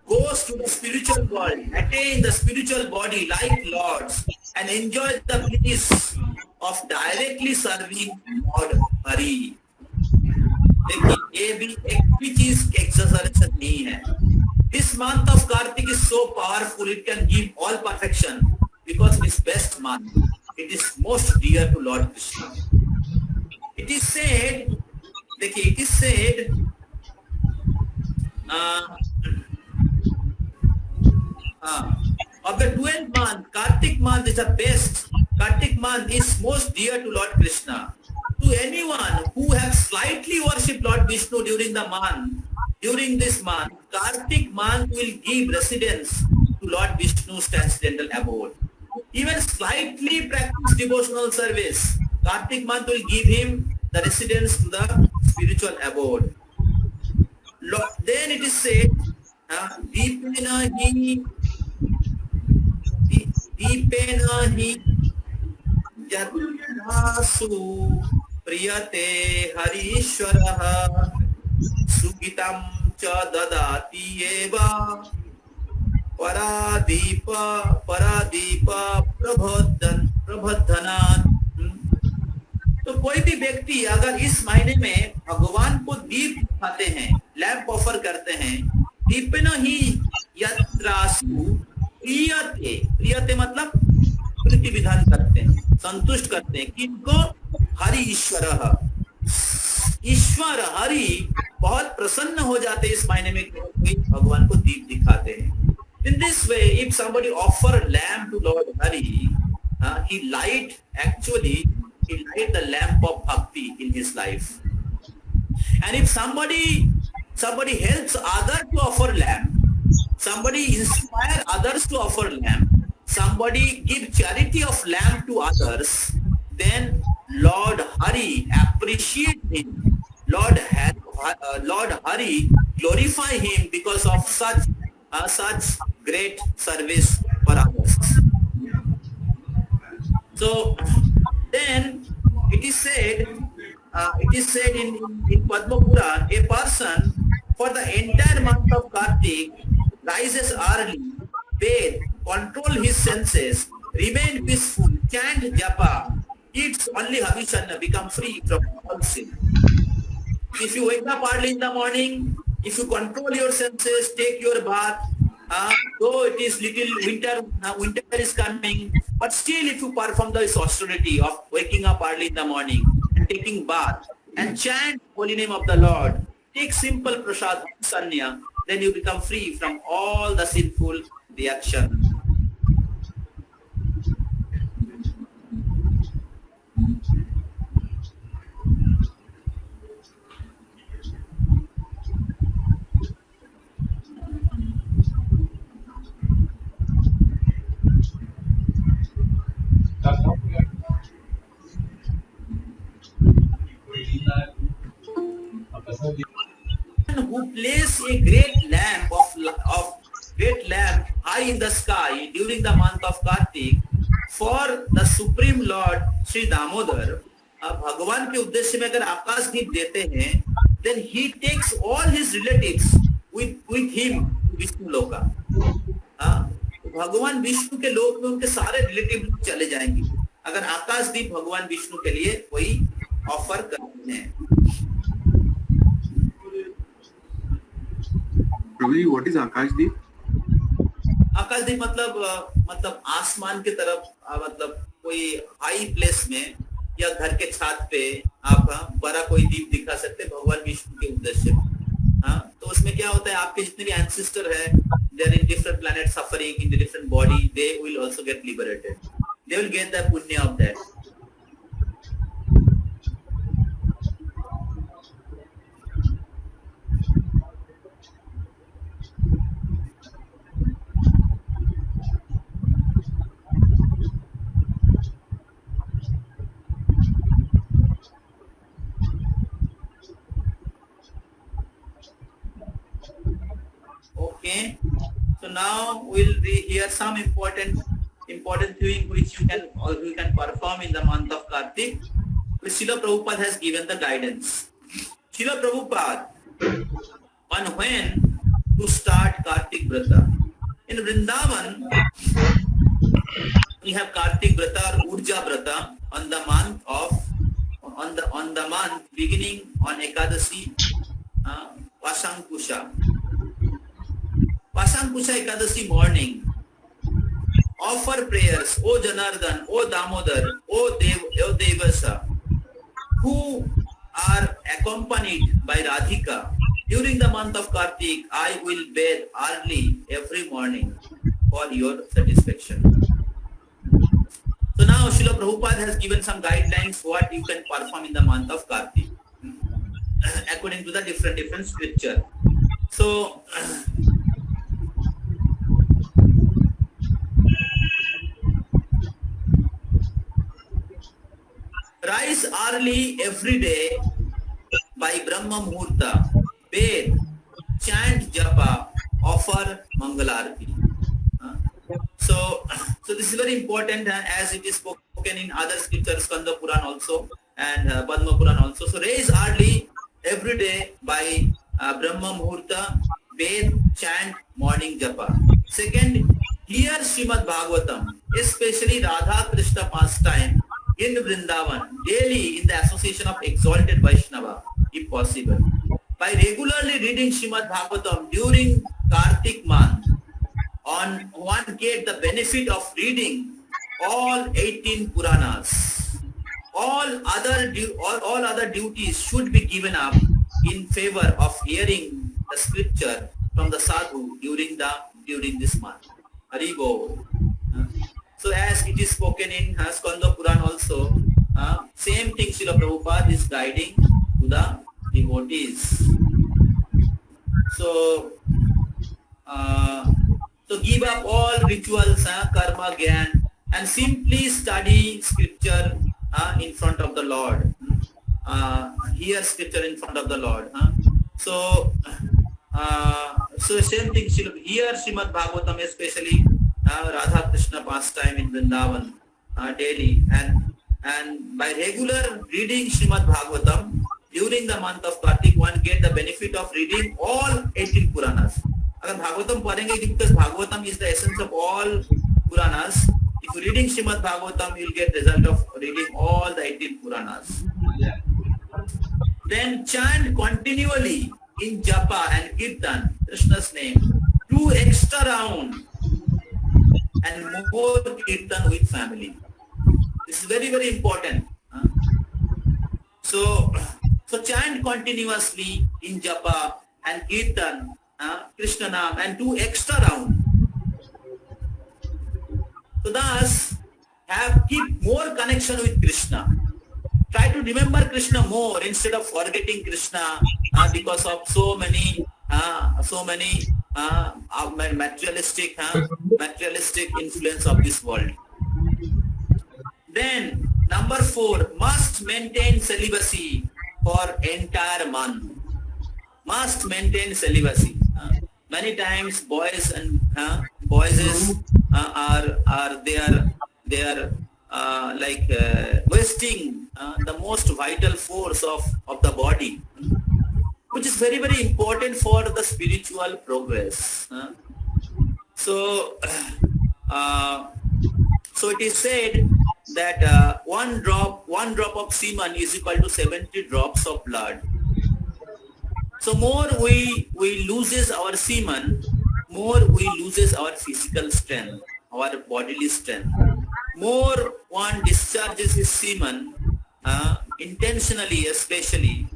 goes to the spiritual world, attain the spiritual body like Lords, and enjoy the bliss of directly serving Lord Hari. लेकिन ये भी एक चीज exaggeration नहीं है. This month of Kartik is so powerful, it can give all perfection because it is best month. It is most dear to Lord Krishna. It is said, देखिए, it is said, of the 12th month, Kartik month is the best. Kartik month is most dear to Lord Krishna. To anyone who has slightly worshipped Lord Vishnu during the month, during this month, Kartik month will give residence to Lord Vishnu's transcendental abode. Even slightly practice devotional service, Kartik month will give him the residence to the spiritual abode. Then it is said, Deepena hi jatnasu priyate harishwaraha sugitam cha dadati eva paradipa prabodhanat. तो कोई भी व्यक्ति अगर इस महीने में भगवान को दीप दिखाते हैं, लैंप ऑफर करते हैं, दीपेन ही यत्रासु प्रियते, प्रियते मतलब प्रीति विधान करते हैं, संतुष्ट करते हैं. किनको? हरि ईश्वर. ईश्वर हरि बहुत प्रसन्न हो जाते हैं इस महीने में कोई भगवान को दीप दिखाते हैं. In this way, if somebody offer lamp to Lord Hari, he light the lamp of bhakti in his life. And if somebody helps others to offer lamb, somebody inspire others to offer lamb, somebody give charity of lamb to others, then Lord Hari appreciate him. Lord Hari glorify him because of such great service for others. So then it is said in Padma Puran, a person for the entire month of Kartik rises early, bathe, control his senses, remain peaceful, chant japa, eats only havishanna, become free from all sin. If you wake up early in the morning, if you control your senses, take your bath, though it is little winter is coming, but still if you perform this austerity of waking up early in the morning and taking bath and chant holy name of the Lord, take simple prasad sanya, then you become free from all the sinful reaction. Who place a great lamp high in the sky during the month of Kartik for the Supreme Lord Sri Damodar, भगवान के उद्देश्य में अगर आकाश दीप देते हैं, then he takes all his relatives with him Vishnu लोका. भगवान विष्णु के लोक में उनके सारे रिलेटिव चले जाएंगे अगर आकाश दीप भगवान विष्णु के लिए कोई ऑफर करते हैं. Prabhuji, what is Akashdeep? आकाशदीप मतलब आसमान की तरफ, मतलब कोई हाई प्लेस में या घर के छत पे आप बड़ा कोई दीप दिखा सकते हैं भगवान विष्णु के उद्देश्य में. तो उसमें क्या होता है, आपके जितने भी एंसेस्टर है, they are in different planets suffering in the different body, they will also get liberated. They will get the punya of that. Okay, so now we'll hear some important thing which you can perform in the month of Kartik, which Srila Prabhupada has given the guidance. Srila Prabhupada on when to start Kartik Vrata. In Vrindavan, we have Kartik Vrata or Urja Vrata on the month beginning on Ekadasi, Vasankusha. Vasankusha Ekadasi morning, offer prayers, O Janardhan, O Damodar, O Devasa, who are accompanied by Radhika. During the month of Kartik, I will bathe early every morning for your satisfaction. So now Srila Prabhupada has given some guidelines what you can perform in the month of Kartik according to the different scripture. So rise early every day by Brahma Muhurta, bathe, chant japa, offer Mangalarti. So this is very important as it is spoken in other scriptures, Skanda Puran also and Padma Puran also. So rise early every day by Brahma Muhurta, bathe, chant morning japa. Second, hear Srimad Bhagavatam, especially Radha Krishna pastime in Vrindavan, daily in the association of exalted Vaishnava, if possible. By regularly reading Srimad Bhagavatam during Kartik month, one get the benefit of reading all 18 Puranas. All other duties should be given up in favor of hearing the scripture from the sadhu during this month. Hari Bol. So as it is spoken in Skanda Puran also, same thing Srila Prabhupada is guiding to the devotees. So, so give up all rituals, karma, gyan, and simply study scripture in front of the Lord. Hear scripture in front of the Lord. So, so same thing. Here Srimad Bhagavatam, especially Radha Krishna pastime in Vrindavan daily, and by regular reading Srimad Bhagavatam during the month of Kartik, one get the benefit of reading all 18 Puranas. अगर भागवतम पढ़ेंगे, because Bhagavatam is the essence of all Puranas. If you reading Srimad Bhagavatam, you will get result of reading all the 18 Puranas. Then chant continually in japa and kirtan Krishna's name, 2 extra round and more kirtan with family. This is very, very important. So chant continuously in japa and kirtan Krishna Nam and 2 extra round. So thus keep more connection with Krishna. Try to remember Krishna more instead of forgetting Krishna because of so many materialistic influence of this world. Then number 4, must maintain celibacy for entire month. Must maintain celibacy. Many times boys and are wasting the most vital force of the body, which is very, very important for the spiritual progress. So it is said that one drop of semen is equal to 70 drops of blood. So more we loses our semen, more we loses our physical strength, our bodily strength. More one discharges his semen intentionally, especially,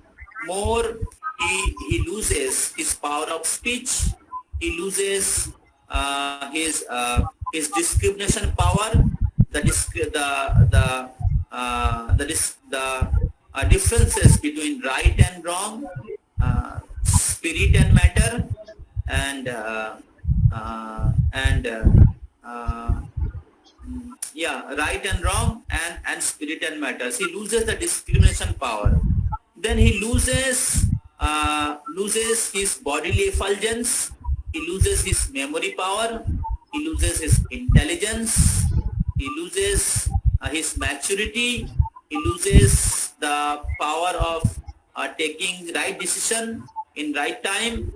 more he loses his power of speech. He loses his discrimination power, the differences between right and wrong, spirit and matter, and right and wrong and spirit and matter. He loses the discrimination power. Then he loses his bodily effulgence. He loses his memory power. He loses his intelligence. He loses his maturity. He loses the power of taking right decision in right time.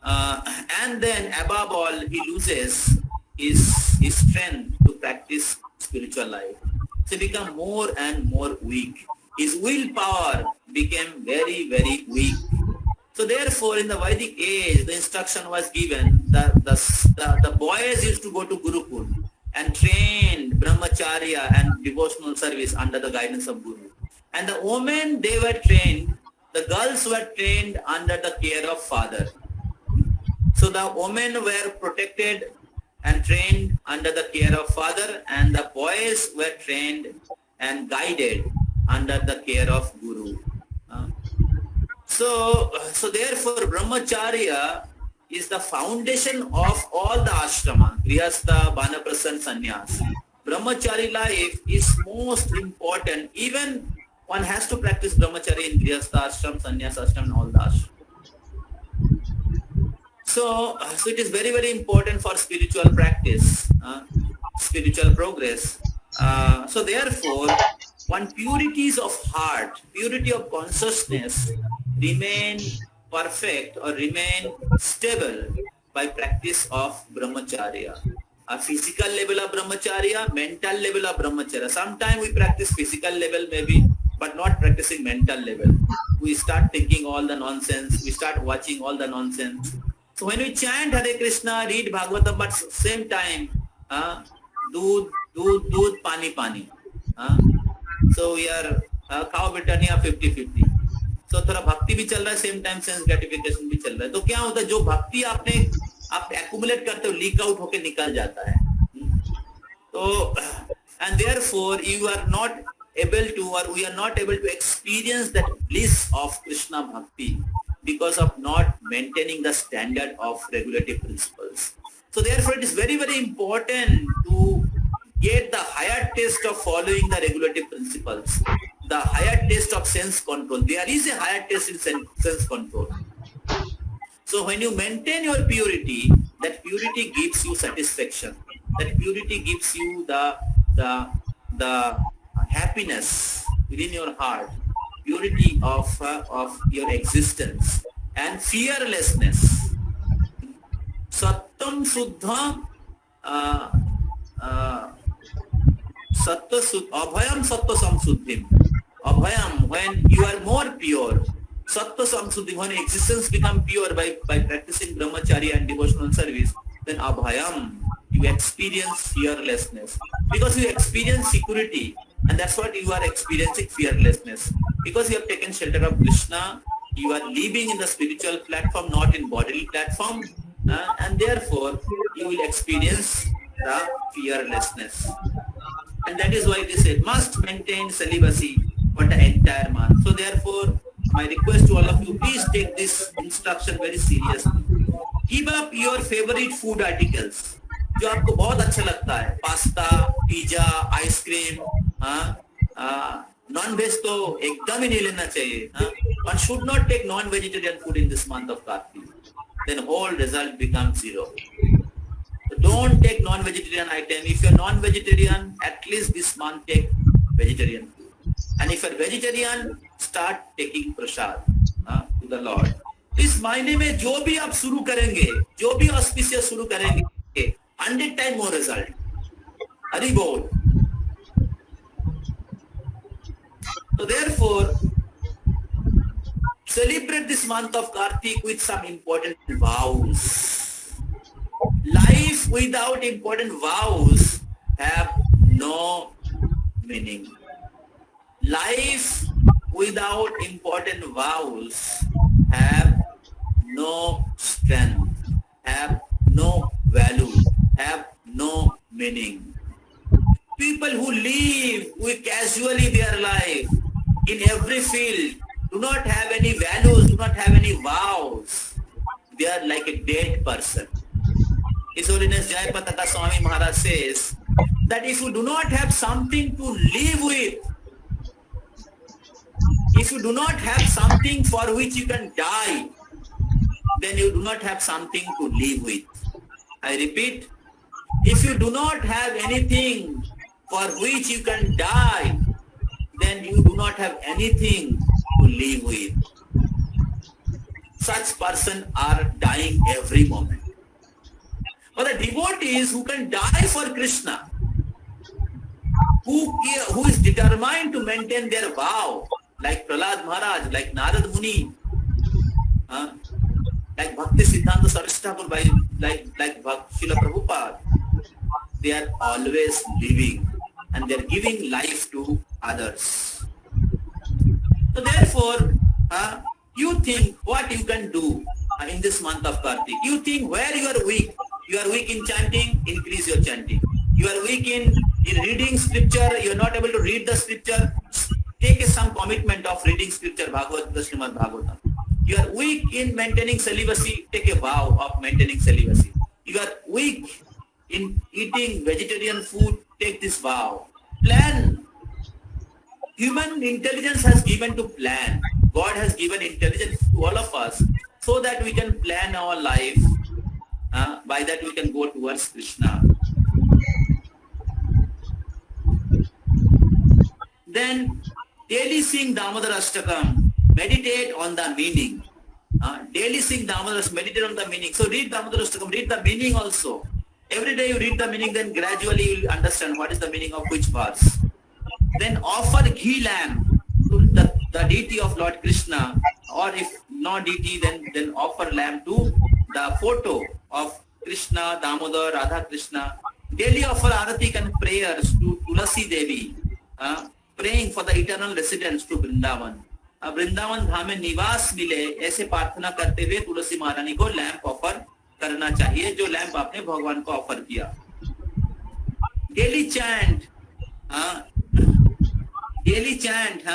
And then above all, he loses his strength to practice spiritual life. So he become more and more weak. His willpower became very, very weak. So therefore, in the Vedic age, the instruction was given that the boys used to go to Gurukul and train brahmacharya and devotional service under the guidance of Guru. And the women, they were trained, the girls were trained under the care of father. So the women were protected and trained under the care of father, and the boys were trained and guided under the care of Guru. So therefore, brahmacharya is the foundation of all the ashrama, grihastha, vanaprastha, sannyas. Brahmachari life is most important. Even one has to practice brahmacharya in grihastha ashram, sannyas ashram, and all the ashram. So it is very, very important for spiritual practice, spiritual progress. So therefore, one purities of heart, purity of consciousness remain perfect or remain stable by practice of brahmacharya. A physical level of brahmacharya, mental level of brahmacharya. Sometimes we practice physical level maybe, but not practicing mental level. We start thinking all the nonsense. We start watching all the nonsense. So when we chant Hare Krishna, read Bhagavatam, but same time, doodh, pani, pani. So we are cow Britannia 50-50. So थोड़ा भक्ति भी चल रहा है, same time sense gratification भी चल रहा है. तो क्या होता है, जो भक्ति आप एक्यूमुलेट करते हो, लीक आउट होके निकल जाता है. तो and therefore you are not able to, or we are not able to experience that bliss of Krishna Bhakti because of not maintaining the standard of regulative principles. So therefore it is very, very important to get the higher taste of following the regulative principles, the higher taste of sense control. There is a higher taste in sense control. So when you maintain your purity, that purity gives you satisfaction. That purity gives you the happiness within your heart, purity of your existence, and fearlessness. Sattam Suddha Abhayam Sattva Samsuddhim. Abhayam, when you are more pure. Sattva Samsuddhim, when existence become pure by practicing brahmacharya and devotional service, then Abhayam, you experience fearlessness. Because you experience security, and that's what you are experiencing, fearlessness. Because you have taken shelter of Krishna, you are living in the spiritual platform, not in bodily platform, and therefore you will experience the fearlessness. And that is why they said must maintain celibacy for the entire month. So therefore, my request to all of you, please take this instruction very seriously. Give up your favorite food articles, जो आपको बहुत अच्छा लगता है, pasta, pizza, ice cream, non veg तो एकदम ही नहीं लेना चाहिए. One should not take non-vegetarian food in this month of Kartik. Then whole result becomes zero. So don't take non-vegetarian item. If you're non-vegetarian, at least this month take vegetarian food. And if you're vegetarian, start taking prasad to the Lord. इस महीने में जो भी आप शुरू करेंगे, जो भी auspicious शुरू करेंगे, 100 times more result. Hari Bol. So therefore, celebrate this month of Kartik with some important vows. Life without important vows have no meaning. Life without important vows have no strength, have no value, have no meaning. People who live with casually their life in every field do not have any values, do not have any vows. They are like a dead person. His Holiness Jayapataka Swami Maharaj says that if you do not have something to live with, if you do not have something for which you can die, then you do not have something to live with. I repeat, if you do not have anything for which you can die, then you do not have anything to live with. Such persons are dying every moment. But the devotees who can die for Krishna, who is determined to maintain their vow, like Prahlad Maharaj, like Narad Muni, like Bhakti Siddhanta Saraswati Thakur, like Srila Prabhupada, they are always living and they are giving life to others. So therefore, you think what you can do in this month of Kartik. You think where you are weak. You are weak in chanting, increase your chanting. You are weak in reading scripture, you are not able to read the scripture, take some commitment of reading scripture, Bhagavad Gita, Srimad Bhagavatam. You are weak in maintaining celibacy, take a vow of maintaining celibacy. You are weak in eating vegetarian food, take this vow. Plan. Human intelligence has given to plan. God has given intelligence to all of us so that we can plan our life. By that we can go towards Krishna. Then daily sing Damodar Ashtakam, meditate on the meaning. Daily sing Damodar Ashtakam, meditate on the meaning. So read Damodar Ashtakam, read the meaning also. Every day you read the meaning, then gradually you will understand what is the meaning of which verse. Then offer ghee lamb to the deity of Lord Krishna, or if not deity, then offer lamb to the photo of Krishna, Damodar, Radha Krishna. Daily offer aratik and prayers to Tulasi Devi, praying for the eternal residence to Vrindavan. Vrindavan धाम में निवास मिले, ऐसे प्रार्थना करते हुए तुलसी महारानी को lamp offer करना चाहिए, जो लैंप आपने भगवान को ऑफर किया. Daily chant daily chant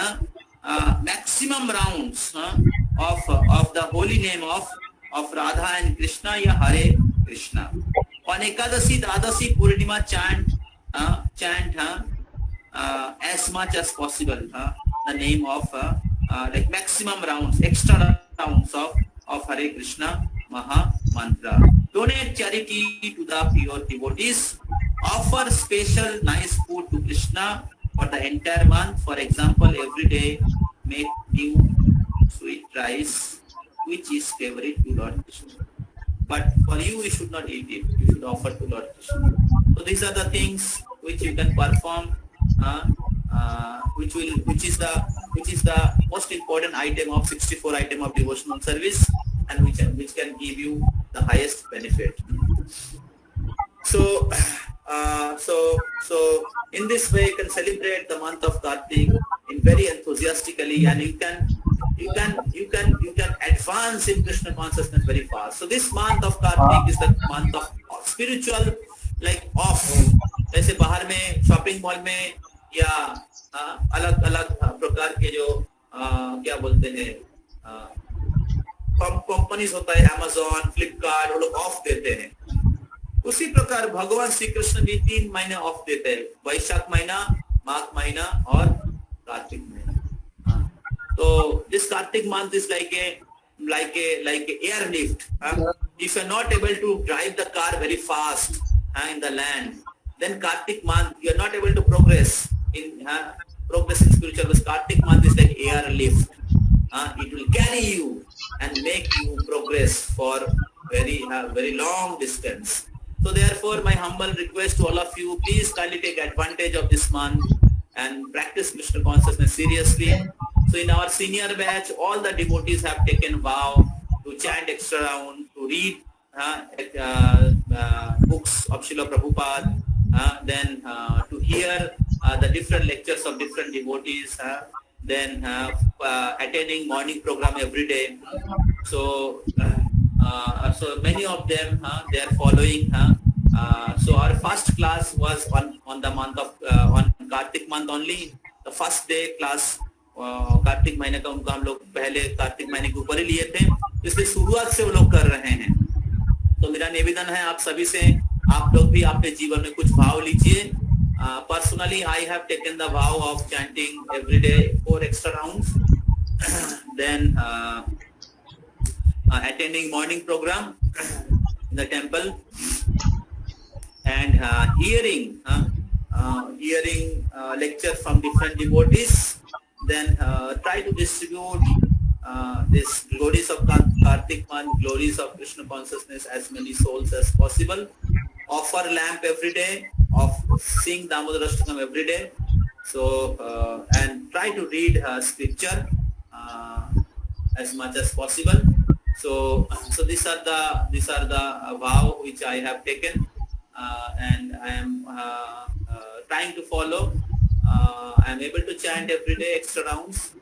maximum rounds of the holy name of Radha and Krishna ya Hare Krishna. On Ekadasi, Dwadasi, Purnima chant as much as possible the name of like maximum rounds, extra rounds of Hare Krishna Maha Mantra. Donate charity to the pure devotees. Offer special nice food to Krishna for the entire month. For example, every day make new sweet rice, which is favorite to Lord Krishna. But for you should not eat it. You should offer to Lord Krishna. So these are the things which you can perform, which is the most important item of 64 item of devotional service, and which can give you the highest benefit. So in this way you can celebrate the month of Kartik in very enthusiastically, and you can advance in Krishna consciousness very fast. So this month of Kartik is the month of spiritual, like off. जैसे बाहर में shopping mall में या अलग अलग प्रकार के जो क्या बोलते हैं कंपनीज होता है, Amazon, फ्लिपकार्ट, वो लोग ऑफ देते हैं, उसी प्रकार भगवान श्री कृष्ण भी 3 महीने ऑफ देते हैं, वैशाख महीना, माघ महीना और कार्तिक महीना. तो this Kartik month is like a airlift. If you are not able to drive the car very fast in the land, then Kartik month you are not able to progress in spiritual. Because Kartik month is like airlift. It will carry you and make you progress for very long distance. So therefore, my humble request to all of you, please kindly take advantage of this month and practice Krishna consciousness seriously. So in our senior batch, all the devotees have taken vow to chant extra round, to read books of Srila Prabhupada, then to hear the different lectures of different devotees, then attending morning program every day. So many of them they are following. So our first class was on the month of on Kartik month only. The first day class Kartik महीने का उनका हम लोग पहले कार्तिक महीने के ऊपर ही लिए थे, इसलिए शुरुआत से वो लोग कर रहे हैं. तो मेरा निवेदन है आप सभी से, आप लोग भी अपने जीवन में कुछ भाव लीजिए. Personally, I have taken the vow of chanting every day 4 extra rounds, then attending morning program in the temple, and hearing lectures from different devotees. Then try to distribute this glories of Kartik month, glories of Krishna consciousness, as many souls as possible. Offer lamp every day, sing Damodar Ashtakam every day. So and try to read scripture as much as possible. So these are the vow which I have taken, and I am trying to follow. I am able to chant every day extra rounds.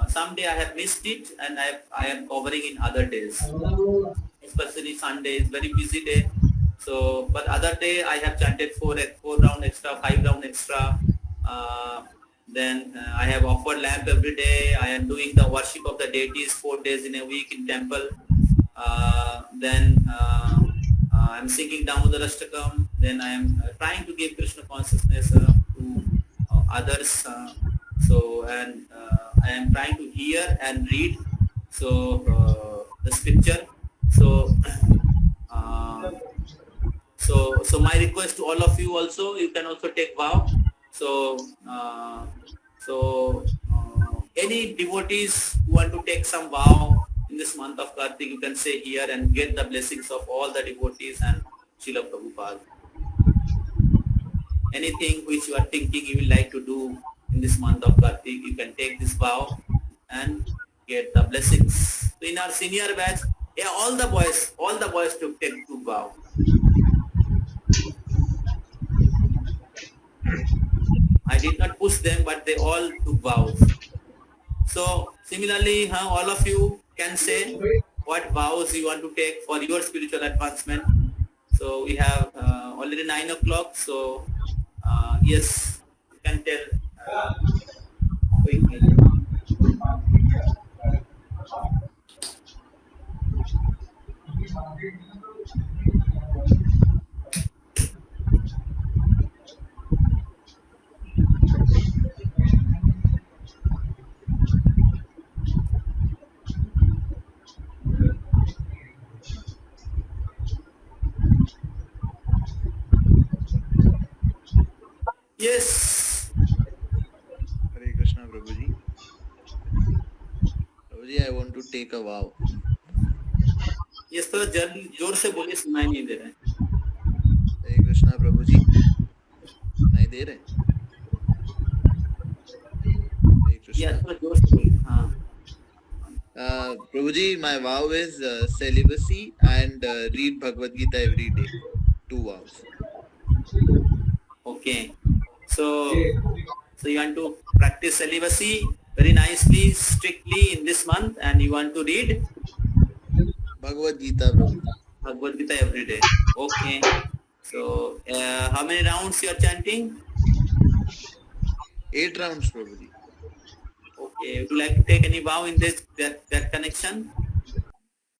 Someday I have missed it, and I am covering in other days. Especially Sunday is very busy day. So, but other day I have chanted 4 round extra, 5 round extra. Then I have offered lamp every day. I am doing the worship of the deities 4 days in a week in temple. Then I am singing Damodar Ashtakam. Then I am trying to give Krishna consciousness to others. And I am trying to hear and read the scripture. So my request to all of you also, you can also take vow. Any devotees who want to take some vow in this month of Kartik, you can say here and get the blessings of all the devotees and Srila Prabhupada. Anything which you are thinking you will like to do in this month of Kartik, you can take this vow and get the blessings. So in our senior batch, all the boys took vow. I did not push them, but they all took vows. So similarly, all of you can say what vows you want to take for your spiritual advancement. So we have already 9 o'clock. So yes, you can tell Yes. Hare Krishna Prabhu ji. Prabhu ji, I want to take a vow. ये थोड़ा जोर से बोलिए, सुनाई नहीं दे रहा है। हरे कृष्णा प्रभु जी, सुनाई दे रहे? हरे या कृष्णा। थोड़ा जोर से बोलिए। हाँ। Prabhuji, my vow is celibacy and read Bhagavad Gita every day. 2 vows. Okay. So you want to practice celibacy very nicely, strictly in this month, and you want to read Bhagavad Gita, Prabhuji. Bhagavad Gita every day. Okay. So how many rounds you are chanting? 8 rounds, Prabhuji. Okay. Would you like to take any vow in this that connection?